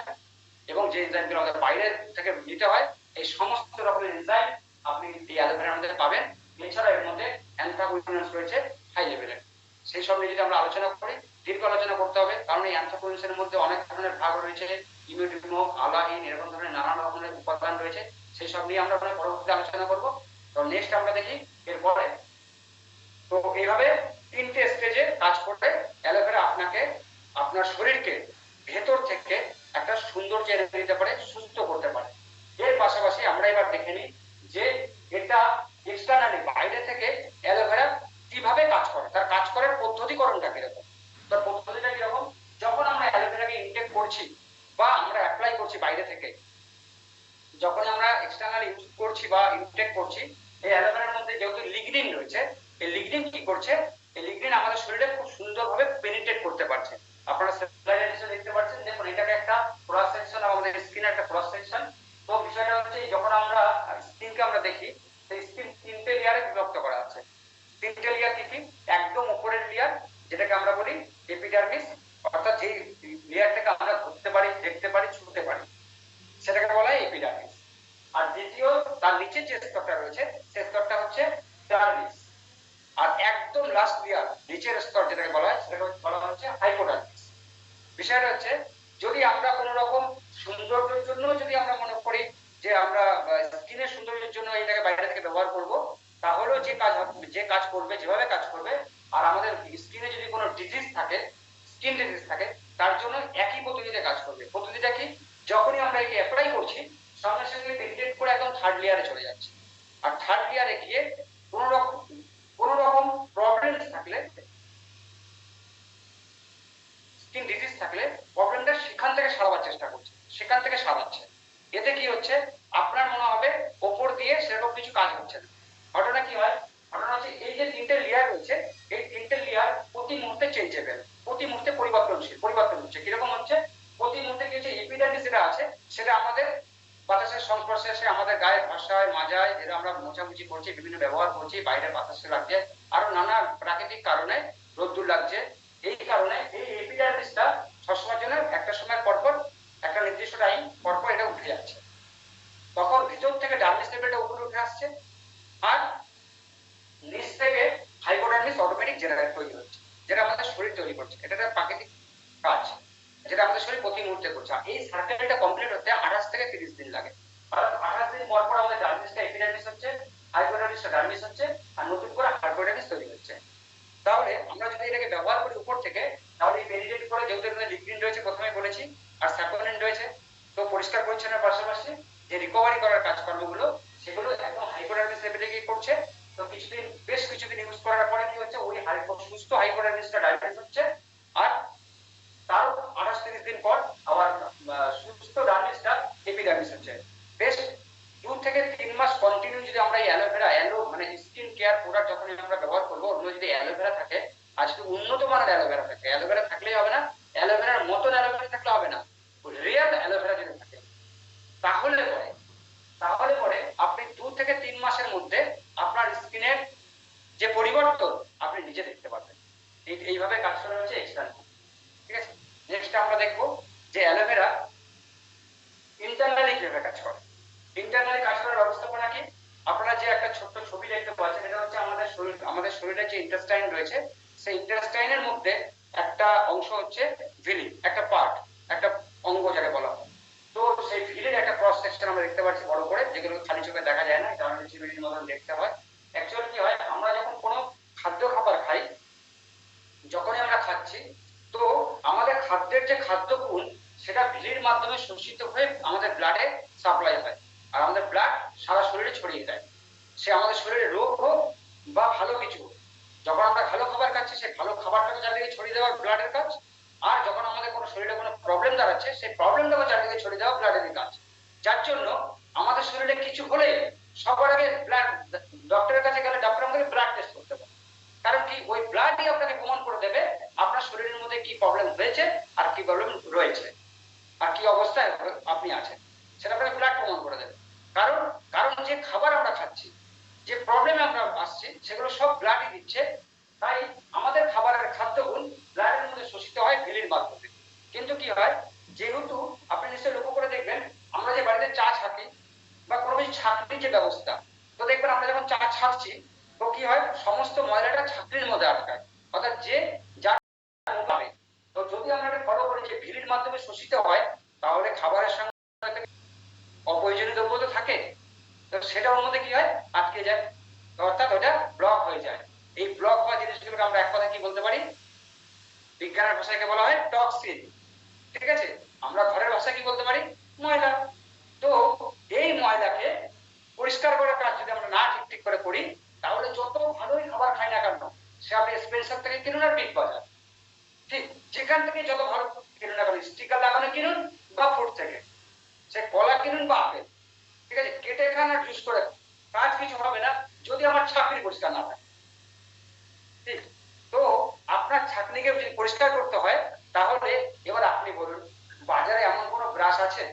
এবং যে এনজাইমগুলো আমাদের বাইরে থেকে নিতে হয়, এই সমস্ত রকমের এনজাইম আপনি এই অ্যালোভেরার মধ্যে পাবেন। এছাড়া এর মধ্যে অ্যান্থ্রাকুইনোন্স রয়েছে হাই লেভেলের। সেই সব নিয়ে যদি আমরা আলোচনা করি, দীর্ঘ আলোচনা করতে হবে, কারণ এই অ্যান্থ্রাকুইনোন্সের মধ্যে অনেক ধরনের ভাগ রয়েছে, ইমিউনিমো, আলাহিন, এরকম ধরনের নানান রকমের উপাদান রয়েছে। সেই সব নিয়ে আমরা পরবর্তীতে আলোচনা করবো। তো নেক্সট আমরা দেখি এরপরে। তো এইভাবে 3টে স্টেজে কাজ করবে অ্যালোভেরা, আপনাকে আপনার শরীরকে ভেতর থেকে একটা সৌন্দর্য এনে দিতে পারে, সুস্থ করতে পারে। এর পাশাপাশি আমরা এবার দেখে নিই যে এটা এক্সটার্নালি, বাইরে থেকে অ্যালোভেরা কিভাবে কাজ করে, তার কাজ করার পদ্ধতিকরণটা কিরকম। তার পদ্ধতিটা কিরকম? যখন আমরা অ্যালোভেরাকে ইনটেক করছি বা আমরা অ্যাপ্লাই করছি বাইরে থেকে, যখন আমরা এক্সটার্নালি ইউজ করছি বা ইনটেক করছি, এই অ্যালোভেরার মধ্যে যেহেতু লিগনিন রয়েছে, এই লিগনিন কি করছে? এই লিগনিন আমাদের শরীরে খুব সুন্দরভাবে পেনিট্রেট করতে পারছে। আপনারা স্লাইডে দেখতে পাচ্ছেন, দেখুন এটাকে একটা ক্রস সেকশন, আমাদের স্কিনের একটা ক্রস সেকশন। তো বিষয়টা হচ্ছে যখন আমরা স্কিনকে আমরা দেখি, সেই স্কিন 3টে লেয়ারে বিভক্ত করা আছে। 3টে লেয়ার কি কি? একদম উপরের লেয়ার, যেটাকে আমরা বলি এপিডার্মিস, অর্থাৎ যে লেয়ারটাকে আমরা ধরতে পারি, দেখতে পারি, ছুঁতে পারি, সেটাকে বলা হয় এপিডার্মিস। আর দ্বিতীয়, তার নিচের যে স্তরটা রয়েছে, সেই স্তরটা হচ্ছে ডার্মিস। আর একদম লাস্ট লেয়ার, নিচের স্তর যেটাকে বলা হয়, সেটাকে বলা হচ্ছে হাইপোডার্মিস। বিষয়টা হচ্ছে যদি আমরা কোনো রকম সৌন্দর্যের জন্য যদি আমরা মনে করি যে আমরা স্কিনের সৌন্দর্যের জন্য এটাকে বাইরে থেকে ব্যবহার করব, তাহলেও যে কাজ করবে, যেভাবে কাজ করবে। আর আমাদের স্কিনে যদি কোনো ডিজিজ থাকে, স্কিন ডিজিজ থাকে, তার জন্য একই পদ্ধতিতে কাজ করবে। পদ্ধতিটা কি? যখনই আমরা একে অ্যাপ্লাই করছি, সঙ্গে সঙ্গে পেনিট্রেট করে একদম থার্ড লেয়ারে চলে যাচ্ছে। আর থার্ড লেয়ারে গিয়ে কোনো রকম প্রবলেমস থাকলে, স্কিন ডিজিজ থাকলে, প্রবলেমটা সেখান থেকে সারাবার চেষ্টা করছে, সেখান থেকে সারাচ্ছে। এতে কি হচ্ছে? আপনার মনে হবে ওপর দিয়ে সেরকম কিছু কাজ হচ্ছে না। ঘটনা কি হয়? ঘটনা হচ্ছে এই যে 3টে লেয়ার রয়েছে, এই 3টে লেয়ার প্রতি মুহূর্তে চেঞ্জেবল, প্রতি মুহূর্তে পরিবর্তন হচ্ছে। কিরকম হচ্ছে? প্রতি মুহূর্তে কি হচ্ছে? এপিডার্মিস যেটা আছে, সেটা আমাদের বাতাসের সংস্পর্শে এসে আমাদের গায়ে ভাসায়, মাজায়, যেটা আমরা মোছামুছি করছি, বিভিন্ন ব্যবহার করছি, বাইরে বাতাসে লাগছে, আরো নানা প্রাকৃতিক কারণে রোদ্দুর লাগছে। এই কারণে এই এপিডার্মিসটা সবসময়ের জন্য একটা সময় পরপর, একটা নির্দিষ্ট টাইম পরপর এটা উঠে যাচ্ছে। তখন ভিতর থেকে ডার্মিস লেভেলটা উপরে উঠে আসছে, আর নিচ থেকে হাইপোডার্মিস অটোমেটিক জেনারেট তৈরি হচ্ছে, যেটা আমাদের শরীর তৈরি করছে। এটা একটা প্রাকৃতিক কাজ যেটা আমাদের শরীর প্রতি মুহূর্তে করছে। এই সার্কেলটা কমপ্লিট হতে 28 থেকে 30 দিন লাগে। আর 28 দিন পর পর আমাদের ডার্মিসটা এপিডার্মিস হচ্ছে, হাইপোডার্মিসটা ডার্মিস হচ্ছে, আর নতুন করে হাইপোডার্মিস তৈরি হচ্ছে। তাহলে আমরা যদি এটাকে ব্যবহার করি উপর থেকে, তাহলে এই পেনিট্রেট করে, যেহেতু এখানে লিগনিন রয়েছে প্রথমে বলেছি, আর স্যাপোনিন রয়েছে, তো পরিষ্কার পরিচ্ছন্নের পাশাপাশি যে রিকভারি করার কাজকর্মগুলো, সেগুলো একদম হাইপোডার্মিস লেভেলে গিয়ে করছে। তো বেশ কিছুদিন ইউজ করার পরে কি হচ্ছে? ওই সুস্থ হাইপোডার্মিসটা ডায়াবেটিস হচ্ছে, আর তার 28-30 দিন পর আবার সুস্থ ডার্মিসটা এপিডার্মিস হচ্ছে। বেশ 2 থেকে 3 মাস কন্টিনিউ যদি আমরা এই অ্যালোভেরা মানে স্কিন কেয়ার প্রোডাক্ট যখন আমরা ব্যবহার করবো, অন্য যদি অ্যালোভেরা থাকে, আজকে উন্নত মানের অ্যালোভেরা থাকে, অ্যালোভেরা থাকলেই হবে না, অ্যালোভেরার মতন অ্যালোভেরা থাকলে হবে না, রিয়েল অ্যালোভেরা যদি থাকে, তাহলে পরে আমাদের শরীরে যে ইন্টেস্টাইন রয়েছে সেই ইন্টেস্টাইনের মধ্যে একটা অংশ হচ্ছে ভিলি, একটা পার্ট, একটা অঙ্গ যাকে বলা হয়। তো সেই ভিলের একটা ক্রস সেকশন আমরা দেখতে পাচ্ছি বড় করে, যেগুলো খালি চোখে দেখা যায় না, কারণ চিবিটির মতন দেখতে হয়। অ্যাকচুয়ালি কি হয়, আমরা যখন কোনো খাদ্য খাবার খাই, যখনই আমরা খাচ্ছি, তো আমাদের খাদ্যের যে খাদ্যগুণ সেটা ভিলির মাধ্যমে শোষিত হয়ে আমাদের ব্লাডে সাপ্লাই হয়, আর আমাদের ব্লাড সারা শরীরে ছড়িয়ে দেয়। সে আমাদের শরীরে রোগ হোক বা ভালো কিছু হোক, যখন আমরা ভালো খাবার খাচ্ছি সেই ভালো খাবারটাকে চারিদিকে ছড়িয়ে দেওয়া ব্লাডের কাজ, আর যখন আমাদের কোনো শরীরে কোনো প্রবলেম দাঁড়াচ্ছে সেই প্রবলেমটাকে চারিদিকে ছড়িয়ে দেওয়া ব্লাডের কাজ। যার জন্য আমাদের শরীরে কিছু হলে সবার আগে ব্লাড, ডক্টরের কাছে গেলে ডক্টর আমাদের ব্লাড টেস্ট করতে পারে। কারণ কি, ওই ব্লাডই আপনাকে প্রমাণ করে দেবে আপনার শরীরের মধ্যে কি প্রবলেম হয়েছে আর কি প্রবলেম রয়েছে আর কি অবস্থায় আপনি আছেন, সেটা আপনাকে ব্লাড প্রমাণ করে দেবে। কারণ কারণ যে খাবার আমরা খাচ্ছি, যে প্রবলেমে আমরা আসছি, সেগুলো সব ব্লাডই দিচ্ছে। তাই আমাদের খাবারের খাদ্যগুণ ব্লাডের মধ্যে শোষিত হয় ভিলির মাধ্যমে। কিন্তু কি হয়, যেহেতু আপনি নিশ্চয়ই লক্ষ্য করে দেখবেন, আমরা যে বাড়িতে চা ছাঁকি বা কোনো কিছু ছাঁকনির যে ব্যবস্থা, তো দেখবেন আমরা যখন চা ছাঁকছি, তো কি হয়, সমস্ত ময়লাটা ছাঁকনির মধ্যে আটকায়, অর্থাৎ যে যার পাবে। তো যদি আমরা এটা ফলো করি যে ভিলির মাধ্যমে শোষিত হয়, তাহলে খাবারের সঙ্গে অপ্রয়োজনীয় দ্রব্য তো থাকে, তো সেটা ওর মধ্যে কি হয়, আটকে যায়, অর্থাৎ ওটা ব্লক হয়ে যায়। এই ব্লক হওয়া জিনিসগুলোকে আমরা এক কথায় কি বলতে পারি, বিজ্ঞানের ভাষায় বলা হয় টক্সিন। ঠিক আছে, আমরা ঘরের ভাষায় কি বলতে পারি, ময়লা। তো এই ময়লাকে পরিষ্কার করার কাজ যদি আমরা না ঠিক করে করি, তাহলে যত ভালোই খাবার খাই না কেন, সে আপনি স্পেন্সার থেকে কিনুন আর বিগ বাজার, ঠিক যেখান থেকে যত ভালো কিনুন না কেন, স্টিকার লাগানো কিনুন বা ফ্রুট থেকে, সে কলা কিনুন বা আপেল, ঠিক আছে, কেটে খান আর জুস করে খান, কাজ কিছু হবে না যদি আমার ছাকনি পরিষ্কার না থাকে। ঠিক, তো আপনার ছাকনিকে যদি পরিষ্কার করতে হয়, তাহলে এবার আপনি বলুন, বাজারে এমন কোনো ব্রাশ আছে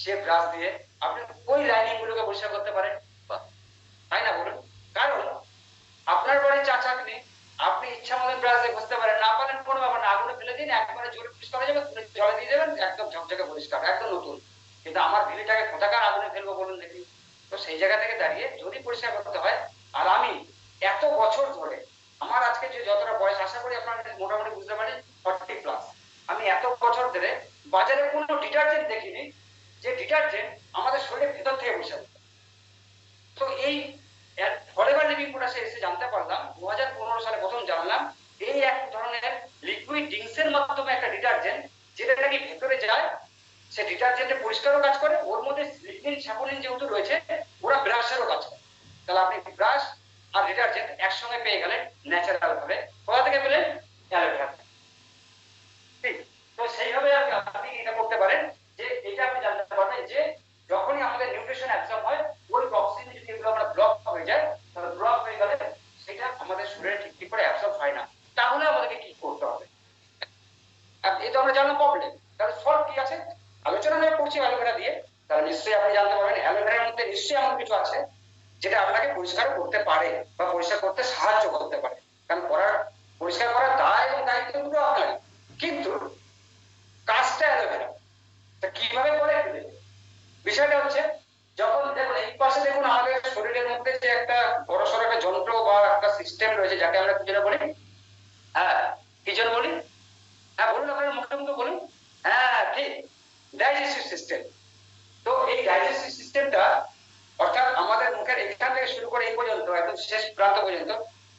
সে ব্রাশ দিয়ে আপনি ওই লাইনিং গুলোকে পরিষ্কার করতে পারেন? তাই না, বলুন? কারণ আপনার বাড়ির চা ছাকনি আপনি ইচ্ছা মতো ব্রাশ দিয়ে ঘষতে পারেন, না পারেন কোনো ব্যাপার না, আগুনে ফেলে দিন, একবারে জোরে পরিষ্কার হয়ে যাবে, জলে দিয়ে দেবেন, একদম ঝকঝকে পরিষ্কার, একদম নতুন। কিন্তু আমার ভিলিটাকে কোথাকার আগুনে ফেলবো বলুন দেখি? তো সেই জায়গা থেকে দাঁড়িয়ে যদি পরিষ্কার করতে হয়, আর আমি এত বছর ধরে, আমার আজকে যে যতটা বয়স, আশা করি আপনারা মোটামুটি বুঝতে পারেন 40+, আমি এত বছর ধরে বাজারে কোনো ডিটারজেন্ট দেখিনি যে ডিটারজেন্ট আমাদের শরীরের ভেতর থেকে বসে। তো এই ফরেভার লিভিং প্রোডাক্টে এসে জানতে পারলাম, 2015 সালে প্রথম জানলাম, এই এক ধরনের লিকুইড ডিংসের মাধ্যমে একটা ডিটারজেন্ট, যেটা নাকি ভেতরে যায়, সে ডিটারজেন্টে পরিষ্কারও কাজ করে, ওর মধ্যে লিকুইড স্যাপোনিন যেহেতু রয়েছে, ওরা ব্রাশেরও কাজ করে। তাহলে আপনি ব্রাশ আর ডিটারজেন্ট একসঙ্গে পেয়ে গেলেন ন্যাচারাল ভাবে। কোথা থেকে পেলেন? অ্যালোভেরা। ঠিক, তো সেইভাবে আপনি এটা করতে পারেন যে এটা আপনি জানতে পারবেন যে যখনই আমাদের নিউট্রিশন অ্যাবসর্ব হয়, ওই টক্সিন যদি এগুলো আমরা ব্লক হয়ে যায়, তাহলে ব্লক হয়ে গেলে সেটা আমাদের শরীরে ঠিক করে অ্যাবসর্ব হয় না। তাহলে আমাদেরকে কি করতে হবে? এই তো আমরা জানলাম প্রবলেম, তাহলে সলভ কি আছে, আলোচনা আমরা করছি অ্যালোভেরা দিয়ে, তাহলে নিশ্চয়ই আপনি জানতে পারবেন অ্যালোভেরার মধ্যে নিশ্চয়ই এমন কিছু আছে যেটা আপনাকে পরিষ্কার করতে পারে বা পরিষ্কার করতে সাহায্য করতে পারে। কারণ পরিষ্কার করার দায় এবং দায়িত্ব দুটো আপনার, কিন্তু কাজটা অ্যালোভেরা। তা কিভাবে করে বিষয়টা হচ্ছে, যখন দেখুন এই পাশে দেখুন আমাদের শরীরের মধ্যে যে একটা বড় সড়ো একটা যন্ত্র বা একটা সিস্টেম রয়েছে, যাকে আমরা কি যেন বলি, হ্যাঁ কি যেন বলি, হ্যাঁ বলুন, আপনার মুখে মুখে বলুন, হ্যাঁ ঠিক, ডাইজেস্টিভ সিস্টেম। তো এই ডাইজেস্টিভ সিস্টেমটা, অর্থাৎ আমাদের মুখের এখান থেকে শুরু করে এই পর্যন্ত একদম শেষ প্রান্ত পর্যন্ত,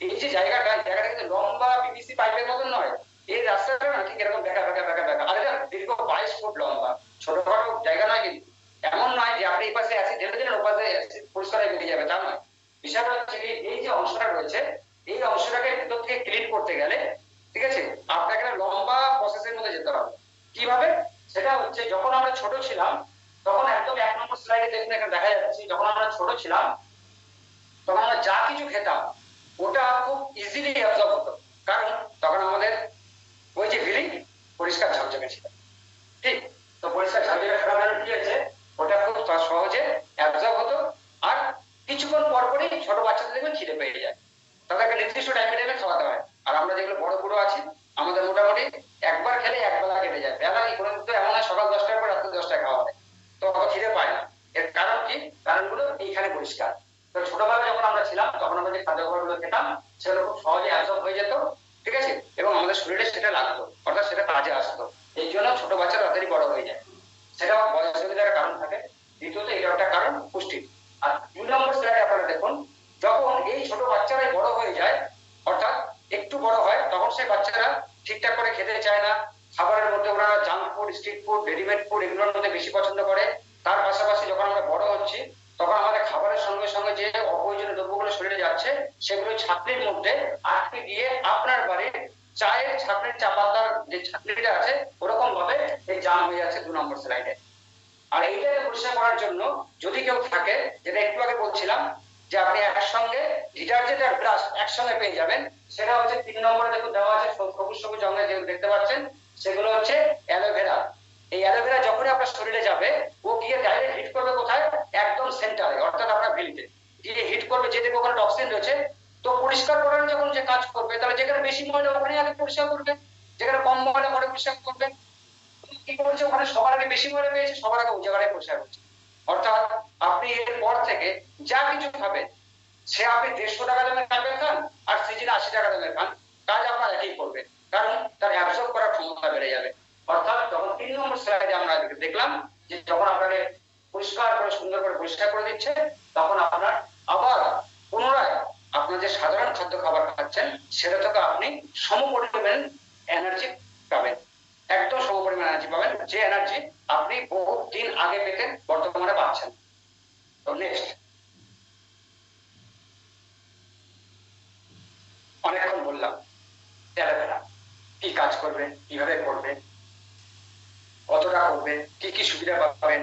এই যে জায়গাটা কিন্তু লম্বা পিভিসি পাইপের মতন নয়, এই রাস্তাটা না ঠিক এরকম বেঁকা বেঁকা বেঁকা বেঁকা, আর এটা দীর্ঘ 22 ফুট লম্বা, ছোটখাটো জায়গা নয় কিন্তু। এমন নয় যে আপনি এই পাশে অ্যাসিড ঢেলে দিলেন, ও পাশে অ্যাসিড পরিষ্কার হয়ে বেরিয়ে যাবে, তা নয়। বিষয়টা হচ্ছে এই যে অংশটা রয়েছে, এই অংশটাকে ভেতর থেকে ক্লিন করতে গেলে, ঠিক আছে, আপনাকে একটা লম্বা প্রসেসের মধ্যে যেতে হবে। কিভাবে? সেটা হচ্ছে, যখন আমরা ছোট ছিলাম, তখন একদম 1 নম্বর স্লাইডে দেখুন, এখানে দেখা যাচ্ছে, যখন আমরা ছোট ছিলাম তখন আমরা যা কিছু খেতাম ওটা খুব ইজিলি অ্যাবজর্ব হতো, কারণ তখন আমাদের ওই যে ভিলি পরিষ্কার ঝকঝকে ছিল। ঠিক, তো পরিষ্কার ঝকঝকে থাকার কি হয়েছে, ওটা খুব সহজে অ্যাবজর্ব হতো। আর কিছুক্ষণ পর পরই ছোট বাচ্চাদের দেখবেন খিদে পেয়ে যায়, তাদেরকে নির্দিষ্ট টাইমে খাওয়াতে হয়। আর আমরা যেগুলো বড় বুড়ো আছি, আমাদের মোটামুটি একবার খেলে একবেলা কেটে যায়, বেলা কোনো কিন্তু এমন হয় সকাল 10টার পর রাত্রি 10টায় খাওয়া হয়, তো অত খিদে পায় না। এর কারণ কি? কারণগুলো এইখানে পরিষ্কার। তো ছোটবেলায় যখন আমরা ছিলাম, তখন আমরা যে খাদ্য খাবারগুলো খেতাম, সেটা খুব সহজে অ্যাবজর্ব হয়ে যেত, ঠিক আছে, এবং আমাদের শরীরে সেটা লাগতো, অর্থাৎ সেটা কাজে আসতো। এই জন্য ছোট বাচ্চা তাড়াতাড়ি বড় হয়ে যায়, সেটা বয়সজনিত একটা কারণ থাকে। দ্বিতীয়ত এটা একটা কারণ পুষ্টি। আর 2 নম্বর স্লাইডে আপনারা দেখুন, যখন এই ছোট বাচ্চারাই বড় হয়ে যায়, অর্থাৎ একটু বড় হয়, তখন সেই বাচ্চারা ঠিকঠাক করে খেতে চায় না। খাবারের মধ্যে ওরা junk food, street food, readymade food এগুলোর মধ্যে বেশি পছন্দ করে। তার পাশাপাশি যখন আমরা বড় হচ্ছি, তখন আমাদের খাবারের সঙ্গে সঙ্গে যে অপ্রয়োজনীয় দ্রব্যগুলো শরীরে যাচ্ছে, সেগুলো ছাকনির মধ্যে আটকে গিয়ে আপনার বাড়ির চায়ের ছাকনির চা পাতার যে ছাকনিটা আছে, ওরকম ভাবে এই জাম হয়ে যাচ্ছে 2 নম্বর স্লাইডে। আর এইটাকে পরিষ্কার করার জন্য যদি কেউ থাকে, যেটা একটু আগে বলছিলাম যে আপনি একসঙ্গে ডিটারজেন্ট আর ব্রাশ একসঙ্গে পেয়ে যাবেন, সেটা হচ্ছে 3 নম্বরে দেখুন দেওয়া আছে, সবুজ সবুজ রঙের যেগুলো দেখতে পাচ্ছেন, সেগুলো হচ্ছে অ্যালোভেরা। এই অ্যালোভেরা যখনই আপনার শরীরে যাবে, ও গিয়ে ডাইরেক্ট হিট করবে কোথায়? একদম সেন্টারে, অর্থাৎ আপনার বেলিতে গিয়ে হিট করবে। যে দেখবে ওখানে টক্সিন রয়েছে, তো পরিষ্কার করার যখন যে কাজ করবে, তাহলে যেখানে বেশি ময়লা ওখানে আগে পরিষ্কার করবে, যেখানে কম ময়লা পরে পরিষ্কার করবে। কি করছে? ওখানে সবার আগে বেশি ময়লা পেয়েছে, সবার আগে ওই জায়গাটায় পরিষ্কার করছে। অর্থাৎ আপনি এর পর থেকে যা কিছু খাবেন, সে আপনি 150 টাকা দামের আপেল খান আর সিজনে 80 টাকা দামের খান, কাজ আপনার একই করবে, কারণ তার অ্যাবজর্ব করার ক্ষমতা বেড়ে যাবে। অর্থাৎ যখন 3 নম্বর স্লাইডে আমরা দেখলাম যে যখন আপনাকে পরিষ্কার করে সুন্দর করে পরিষ্কার করে দিচ্ছে, তখন আপনার আবার পুনরায় আপনার যে সাধারণ খাদ্য খাবার খাচ্ছেন, সেটা থেকে আপনি সমপরিমাণ এনার্জি পাবেন, একদম সমপরিমাণ এনার্জি পাবেন, যে এনার্জি আপনি বহু দিন আগে পেতেন, বর্তমানে পাচ্ছেন। তো নেক্সট, অনেকক্ষণ বললাম অ্যালোভেরা কি কাজ করবে, কিভাবে করবে, কতটা করবে, কি কি সুবিধা পাবেন।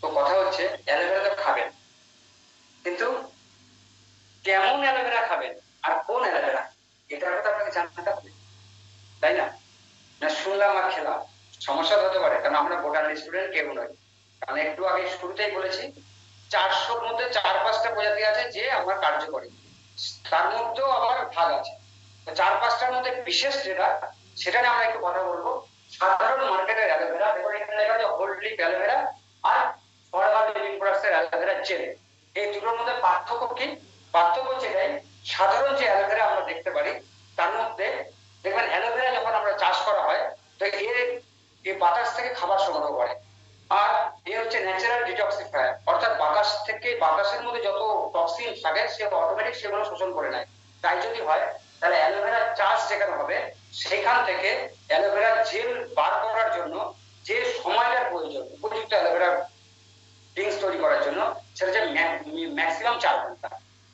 তো কথা হচ্ছে অ্যালোভেরা তো খাবেন, কিন্তু কেমন অ্যালোভেরা খাবেন আর কোন অ্যালোভেরা, এটার কথা আপনাকে জানতে হবে, তাই না? না শুনলাম আর খেলাম, সমস্যা হতে পারে, কারণ আমরা বোটানি স্টুডেন্ট কেউ নয়। কারণ একটু আগে শুরুতেই বলেছি 400-র মধ্যে 4-5টা প্রজাতি আছে যে আমার কার্যকরী, তার মধ্যেও আবার ভাগ আছে। 4-5টার মধ্যে বিশেষ যেটা, সেটা নিয়ে আমরা একটু কথা বলবো। সাধারণ মার্কেটের অ্যালোভেরা, দেখুন এখানে লেখা আছে হোল লিফ অ্যালোভেরা আর ফরমাল লিভিং প্রোডাক্টস এর অ্যালোভেরা জেল। এই দুটোর মধ্যে পার্থক্য কি? পার্থক্য হচ্ছে এটাই, সাধারণ যে অ্যালোভেরা আমরা দেখতে পারি, তার মধ্যে দেখবেন অ্যালোভেরা যখন আমরা চাষ করা হয়, তো এই বাতাস থেকে খাবার সংগ্রহ করে, আর এ হচ্ছে ন্যাচারাল ডিটক্সিফায়ার, অর্থাৎ বাতাস থেকে, বাতাসের মধ্যে যত টক্সিন থাকে সে অটোমেটিক সেগুলো শোষণ করে নেয়। তাই যদি হয়, তাহলে অ্যালোভেরা চাষ যেখানে হবে, সেখান থেকে অ্যালোভেরা জেল বার করার জন্য যে সময়টার প্রয়োজন উপযুক্ত অ্যালোভেরা ড্রিঙ্কস তৈরি করার জন্য, সেটা হচ্ছে ম্যাক্সিমাম 4 ঘন্টা।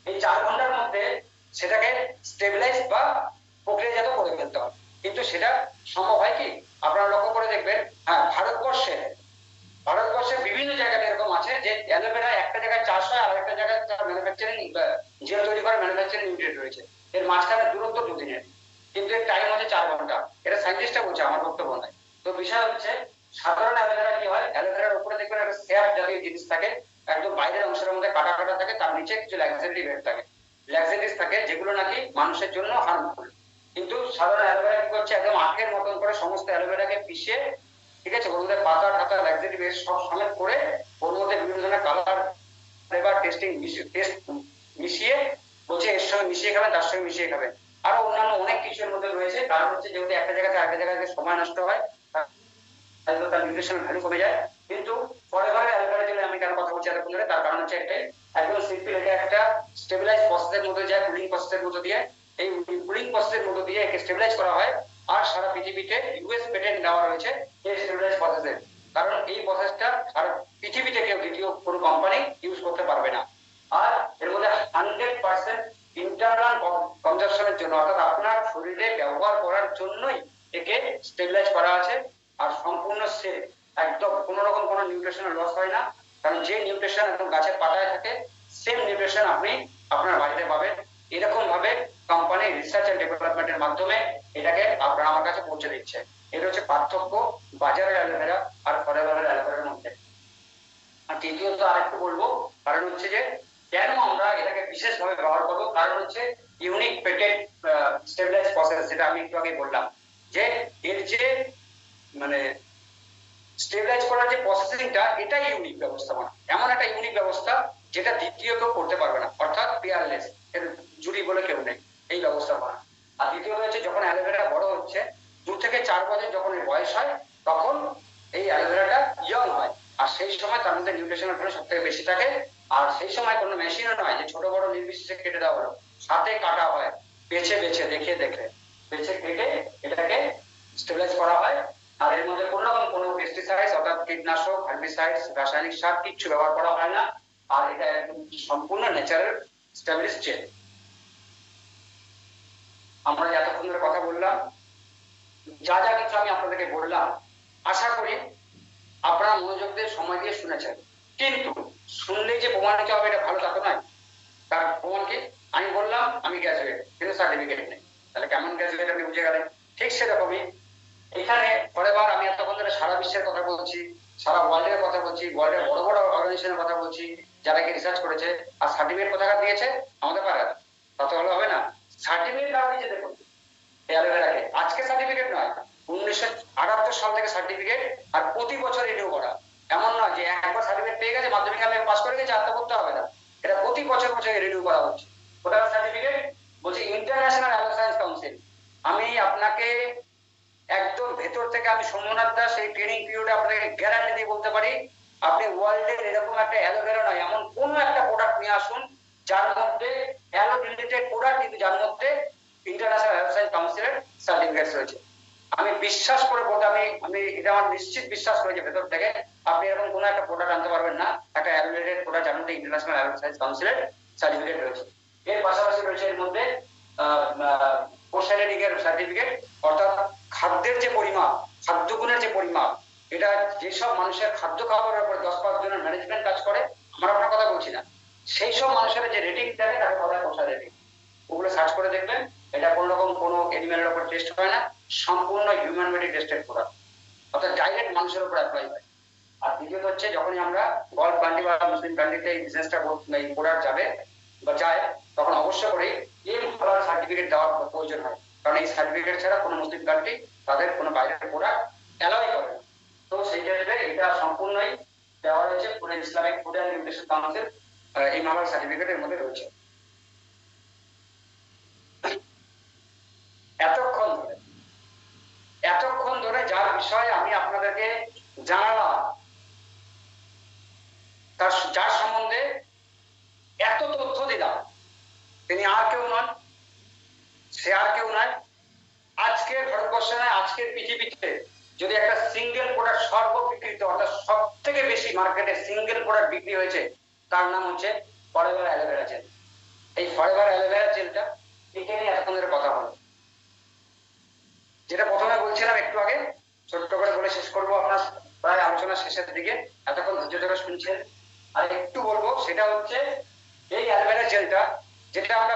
এই 4 ঘন্টার মধ্যে সেটাকে স্টেবিলাইজ বা প্রক্রিয়াজাত করে ফেলতে হবে। কিন্তু সেটা সম্ভব হয় কি? আপনারা লক্ষ্য করে দেখবেন, হ্যাঁ, ভারতবর্ষের বিভিন্ন জায়গাতে এরকম আছে যে অ্যালোভেরা একটা জায়গায় চাষ হয় আর একটা জায়গায় তার ম্যানুফ্যাকচারিং জেল তৈরি করার ম্যানুফ্যাকচারিং ইউনিট রয়েছে, এর মাঝখানে দূরত্ব 2 দিনের, কিন্তু এর টাইম হচ্ছে 4 ঘন্টা। এটা সায়েন্টিস্টরা বলছে, আমার বক্তব্য নয়। তো বিষয় হচ্ছে সাধারণ অ্যালোভেরা কি হয়, অ্যালোভেরার উপরে দেখবেন একটা স্যাপ জাতীয় জিনিস থাকে, একদম বাইরের অংশের মধ্যে কাটা কাটা থাকে, তার নিচে কিছু ল্যাক্সেটিভ এড থাকে, ল্যাক্সেটিভ থাকে, যেগুলো নাকি মানুষের জন্য হার্মফুল। কিন্তু সাধারণ অ্যালোভেরা কি করছে, একদম আখের মতন করে সমস্ত অ্যালোভেরাকে পিষে, ঠিক আছে, ওর মধ্যে পাতা টাতা ল্যাক্সেটিভ এড সব সমেত করে, ওর মধ্যে বিভিন্ন ধরনের কালার ফ্লেভার টেস্ট মিশিয়ে বলছে এর সঙ্গে মিশিয়ে খাবেন, তার সঙ্গে মিশিয়ে খাবেন, আরো অন্যান্য অনেক কিছুর মধ্যে রয়েছে। কারণ হচ্ছে যেহেতু একটা জায়গা থেকে আরেকটা জায়গায় সময় নষ্ট হয়, তার নিউট্রিশনাল ভ্যালু কমে যায়। কিন্তু ফরএভার অ্যালোভেরা জেলে আমি কেন কথা বলছি এতক্ষণ ধরে, তার কারণ হচ্ছে একটাই, একদম সিম্পল, এটা একটা স্টেবিলাইজ প্রসেসের মধ্যে যায়, কুলিং প্রসেসের মধ্যে দিয়ে, এই কুলিং প্রসেসের মধ্যে দিয়ে একে স্টেবিলাইজ করা হয়। আর সারা পৃথিবীতে ইউএস পেটেন্ট দেওয়া রয়েছে এই স্টেবিলাইজ প্রসেসের, কারণ এই প্রসেসটা আর পৃথিবীতে কেউ দ্বিতীয় কোনো কোম্পানি ইউজ করতে পারবে না। আর এর মধ্যে 100% ইন্টারনাল কনজাম্পশনের জন্য, অর্থাৎ আপনার শরীরে ব্যবহার করার জন্যই একে স্টেবিলাইজ করা আছে। আর সম্পূর্ণ সেফ, একদম কোনো রকম কোনো নিউট্রিশনাল লস হয় না, কারণ যে নিউট্রিশন একদম গাছের পাতায় থাকে, সেম নিউট্রিশন আপনি আপনার বাড়িতে পাবেন। এরকম ভাবে কোম্পানি রিসার্চ এন্ড ডেভেলপমেন্টের মাধ্যমে এটাকে আপনারা আমার কাছে পৌঁছে দিচ্ছে। এটা হচ্ছে পার্থক্য বাজারের অ্যালোভেরা আর ফরএভার অ্যালোভেরার মধ্যে। আর তৃতীয়ত আরেকটু বলবো, কারণ হচ্ছে যে কেন আমরা এটাকে বিশেষভাবে ব্যবহার করবো, কারণ হচ্ছে ইউনিক পেটেন্ট স্টেবিলাইজ প্রসেস, যেটা আমি একটু আগে বললাম, যে এর যে মানে স্টেবিলাইজ করার যে প্রসেসিংটা, এটাই ইউনিক ব্যবস্থাপনা, এমন একটা ইউনিক ব্যবস্থা যেটা দ্বিতীয় কেউ করতে পারবে না, অর্থাৎ পেয়ারলেস। এর জুড়ি বলে কেউ নেই এই ব্যবস্থা করা। আর দ্বিতীয়ত হচ্ছে যখন অ্যালোভেরা বড় হচ্ছে 2 থেকে 4 বছর যখন এর বয়স হয় তখন এই অ্যালোভেরাটা ইয়ং হয়, আর সেই সময় তার মধ্যে নিউট্রিশনাল ভ্যালু সব থেকে বেশি থাকে। আর সেই সময় কোনো মেশিনও নয় যে ছোট বড় নির্বিশেষে কেটে দেওয়া হলো, সাথে কাটা হয়, বেছে বেছে দেখে দেখে বেছে কেটে এটাকে স্টেবিলাইজ করা হয়। আর এর মধ্যে কোনো রকম কোনো পেস্টিসাইড অর্থাৎ কীটনাশক, হার্বিসাইড, রাসায়নিক সার কিচ্ছু ব্যবহার করা হয় না। আর এটা একদম সম্পূর্ণ ন্যাচারাল স্টেবলিশ চেন। আমরা এতক্ষণ ধরে কথা বললাম, যা যা কিছু আমি আপনাদেরকে বললাম আশা করি আপনারা মনোযোগ দিয়ে সময় দিয়ে শুনেছেন, কিন্তু শুনলেই যে প্রমাণিত হবে এটা ভালো তা তো নয়। তার প্রমাণ কি? আমি বললাম আমি গ্র্যাজুয়েট কিন্তু সার্টিফিকেট নেই, তাহলে কেমন গ্র্যাজুয়েট আপনি বুঝে গেলেন। ঠিক সেরকমই এখানে পরেরবার আমি এতক্ষণ ধরে সারা বিশ্বের কথা বলছি, সারা ওয়ার্ল্ডের কথা বলছি, ওয়ার্ল্ডের বড় বড় অর্গানাইজেশনের কথা বলছি যারা কি রিসার্চ করেছে, আর সার্টিফিকেট কোথাকার দিয়েছে আমাদের পাড়ার, তাতে হলে হবে না। সার্টিফিকেট দেওয়া হয়েছে দেখুন অ্যালোভেরাকে, আজকে সার্টিফিকেট নয়, 1978 সাল থেকে সার্টিফিকেট, আর প্রতি বছর রিনিউ করা। এমন নয় যে একবার সার্টিফিকেট পেয়ে গেছে, মাধ্যমিক আমি পাস করে গেছি আর তো করতে হবে না, এটা প্রতি বছর বছর রিনিউ করা হচ্ছে। কোথাকার সার্টিফিকেট? বলছি ইন্টারন্যাশনাল অ্যালো সায়েন্স কাউন্সিল। আমি আপনাকে একদম ভেতর থেকে আমি সোমনাথ দাস এই ট্রেনিং পিরিয়ডে আপনাকে গ্যারান্টি দিয়ে বলতে পারি আপনি ওয়ার্ল্ডের এরকম একটা অ্যালোভেরা নয় এমন কোন একটা প্রোডাক্ট নিয়ে আসুন যার মধ্যে অ্যালো রিলেটেড প্রোডাক্ট কিন্তু যার মধ্যে ইন্টারন্যাশনাল অ্যালো সায়েন্স কাউন্সিলের সার্টিফিকেট রয়েছে। আমি বিশ্বাস করে বলতে আমি এটা আমার নিশ্চিত বিশ্বাস করেছি ভেতর থেকে আপনি এরকম কোন একটা প্রোডাক্ট আনতে পারবেন না একটা অ্যালো রিলেটেড প্রোডাক্ট যার মধ্যে ইন্টারন্যাশনাল অ্যালো সায়েন্স কাউন্সিলের সার্টিফিকেট রয়েছে। এর পাশাপাশি রয়েছে এর মধ্যে পোর্শনালিং এর সার্টিফিকেট, অর্থাৎ খাদ্যের যে পরিমাপ, খাদ্য গুণের যে পরিমাপ, এটা যেসব মানুষের খাদ্য খাবারের উপর 10-5 জনের ম্যানেজমেন্ট কাজ করে, আমরা আপনার কথা বলছি না, সেই সব মানুষের যে রেটিং থাকে তাকে বলা হয় পোষা রেটিং। ওগুলো সার্চ করে দেখবেন, এটা কোন রকম কোনো অ্যানিমেলের উপর টেস্ট হয় না, সম্পূর্ণ হিউম্যান বডি টেস্টেড প্রোডাক্ট, অর্থাৎ ডাইরেক্ট মানুষের উপর অ্যাপ্লাই হয়। আর দ্বিতীয়ত হচ্ছে যখনই আমরা গল্ফ কান্ট্রি বা মুসলিম কান্ট্রিতে এই বিজনেসটা এই প্রোডাক্ট যাবে বা যায় তখন অবশ্য করে এর ভালো সার্টিফিকেট দেওয়ার প্রয়োজন হয়, কারণ এই সার্টিফিকেট ছাড়া কোনো মুসলিম কান্ট্রি তাদের কোনো বাইরের প্রোডাক্ট অ্যালাউ করে না। তো সেই ক্ষেত্রে এটা সম্পূর্ণই দেওয়া হয়েছে পুরো Islamic food and nutrition council এই মালার সার্টিফিকেটের মধ্যে রয়েছে। এতক্ষণ ধরে যার বিষয়ে আমি আপনাদেরকে জানালাম, যার সম্বন্ধে এত তথ্য দিলাম, তিনি আর কেউ নন, সে আর কেউ নয়, আজকের ভারতবর্ষে নয় আজকের পৃথিবীতে যদি একটা সিঙ্গেল প্রোডাক্ট সর্ববিকৃত অর্থাৎ সব থেকে বেশি মার্কেটে সিঙ্গেল প্রোডাক্ট বিক্রি হয়েছে তার নাম হচ্ছে ফরএভার অ্যালোভেরা জেল। এই ফরএভার অ্যালোভেরা জেলটা একে নিয়ে এতক্ষণ ধরে কথা হলো। যেটা প্রথমে বলছিলাম একটু আগে ছোট্ট করে বলে শেষ করবো, আপনার প্রায় আলোচনা শেষের দিকে, এতক্ষণ ধৈর্য ধরে শুনছেন, আর একটু বলবো সেটা হচ্ছে এই অ্যালোভেরা জেলটা যেটা আমরা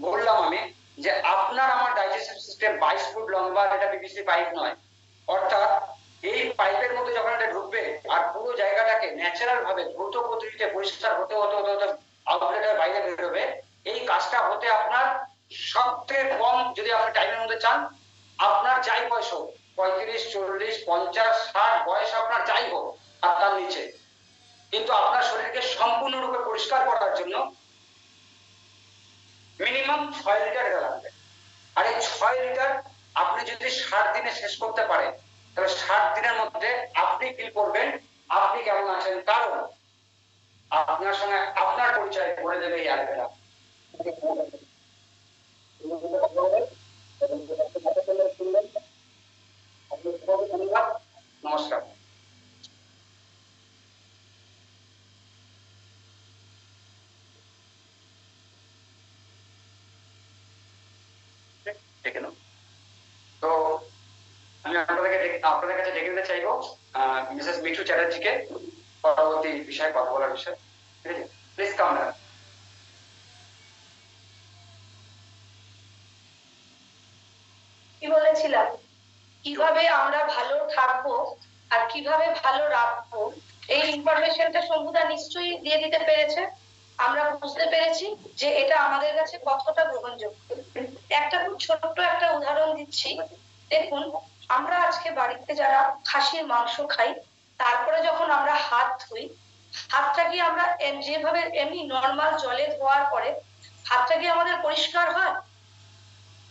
বললাম আমি যে আপনার আমার ডাইজেস্টিভ সিস্টেম 22 ফুট লম্বা, এটা পিভিসি পাইপ নয়, অর্থাৎ এই পাইপের মধ্যে যখন এটা ঢুকবে আর পুরো জায়গাটাকে ন্যাচারাল ভাবে দ্রুত গতিতে পরিষ্কার হতে হতে হতে হতে আউটলেটের বাইরে বেরোবে। এই কাজটা হতে আপনার সবথেকে কম যদি আপনি টাইমের মধ্যে চান, আপনার যাই বয়স হোক 35, 40, 50, 60 বয়স আপনার যাই হোক আর তার নিচে, কিন্তু আপনার শরীরকে সম্পূর্ণরূপে পরিষ্কার করার জন্য মিনিমাম 6 লিটার এটা লাগবে। আর এই 6 লিটার আপনি যদি 60 দিনে শেষ করতে পারেন তাহলে 60 দিনের মধ্যে আপনি ফিল করবেন আপনি কেমন আছেন, কারণ আপনার সঙ্গে আপনার পরিচয় করে দেবে এই অ্যালোভেরা। নমস্কার। তো আমি আপনাদের কাছে ডেকে নিতে চাইবো মিসেস মিঠু চ্যাটার্জিকে পরবর্তী বিষয়ে কথা বলার বিষয়। ঠিক আছে, প্লিজ কাম ম্যাডাম। কি বলেছিলাম কিভাবে আমরা ভালো থাকবো আর কিভাবে ভালো রাখবো, এই ইনফরমেশনটা শম্ভুদা নিশ্চয়ই দিয়ে দিতে পেরেছে। আমরা বুঝতে পেরেছি যে এটা আমাদের কাছে কতটা গ্রহণযোগ্য। একটা খুব ছোট্ট একটা উদাহরণ দিচ্ছি, দেখুন আমরা আজকে বাড়িতে যারা খাসির মাংস খাই, তারপরে যখন আমরা হাত ধুই, হাতটা কি আমরা যেভাবে এমনি নর্মাল জলে ধোয়ার পরে হাতটা কি আমাদের পরিষ্কার হয়?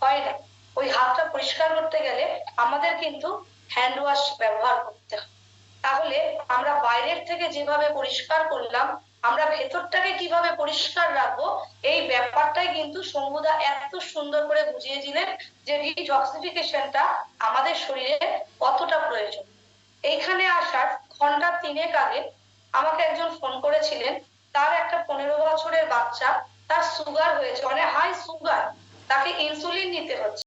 হয় না। ওই হাতটা পরিষ্কার করতে গেলে আমাদের কিন্তু হ্যান্ড ওয়াশ ব্যবহার করতে হয়। তাহলে আমরা বাইরের থেকে যেভাবে পরিষ্কার করলাম, আমরা ভেতরটাকে কিভাবে পরিষ্কার রাখবো, এই ব্যাপারটাই কিন্তু শম্ভুদা এত সুন্দর করে বুঝিয়ে দিলেন যে ডিটক্সিফিকেশনটা আমাদের শরীরে কতটা প্রয়োজন। এইখানে আসার ঘন্টা 3 আগে আমাকে একজন ফোন করেছিলেন, তার একটা 15 বছরের বাচ্চা, তার সুগার হয়েছে, মানে হাই সুগার, তাকে ইনসুলিন নিতে হচ্ছে।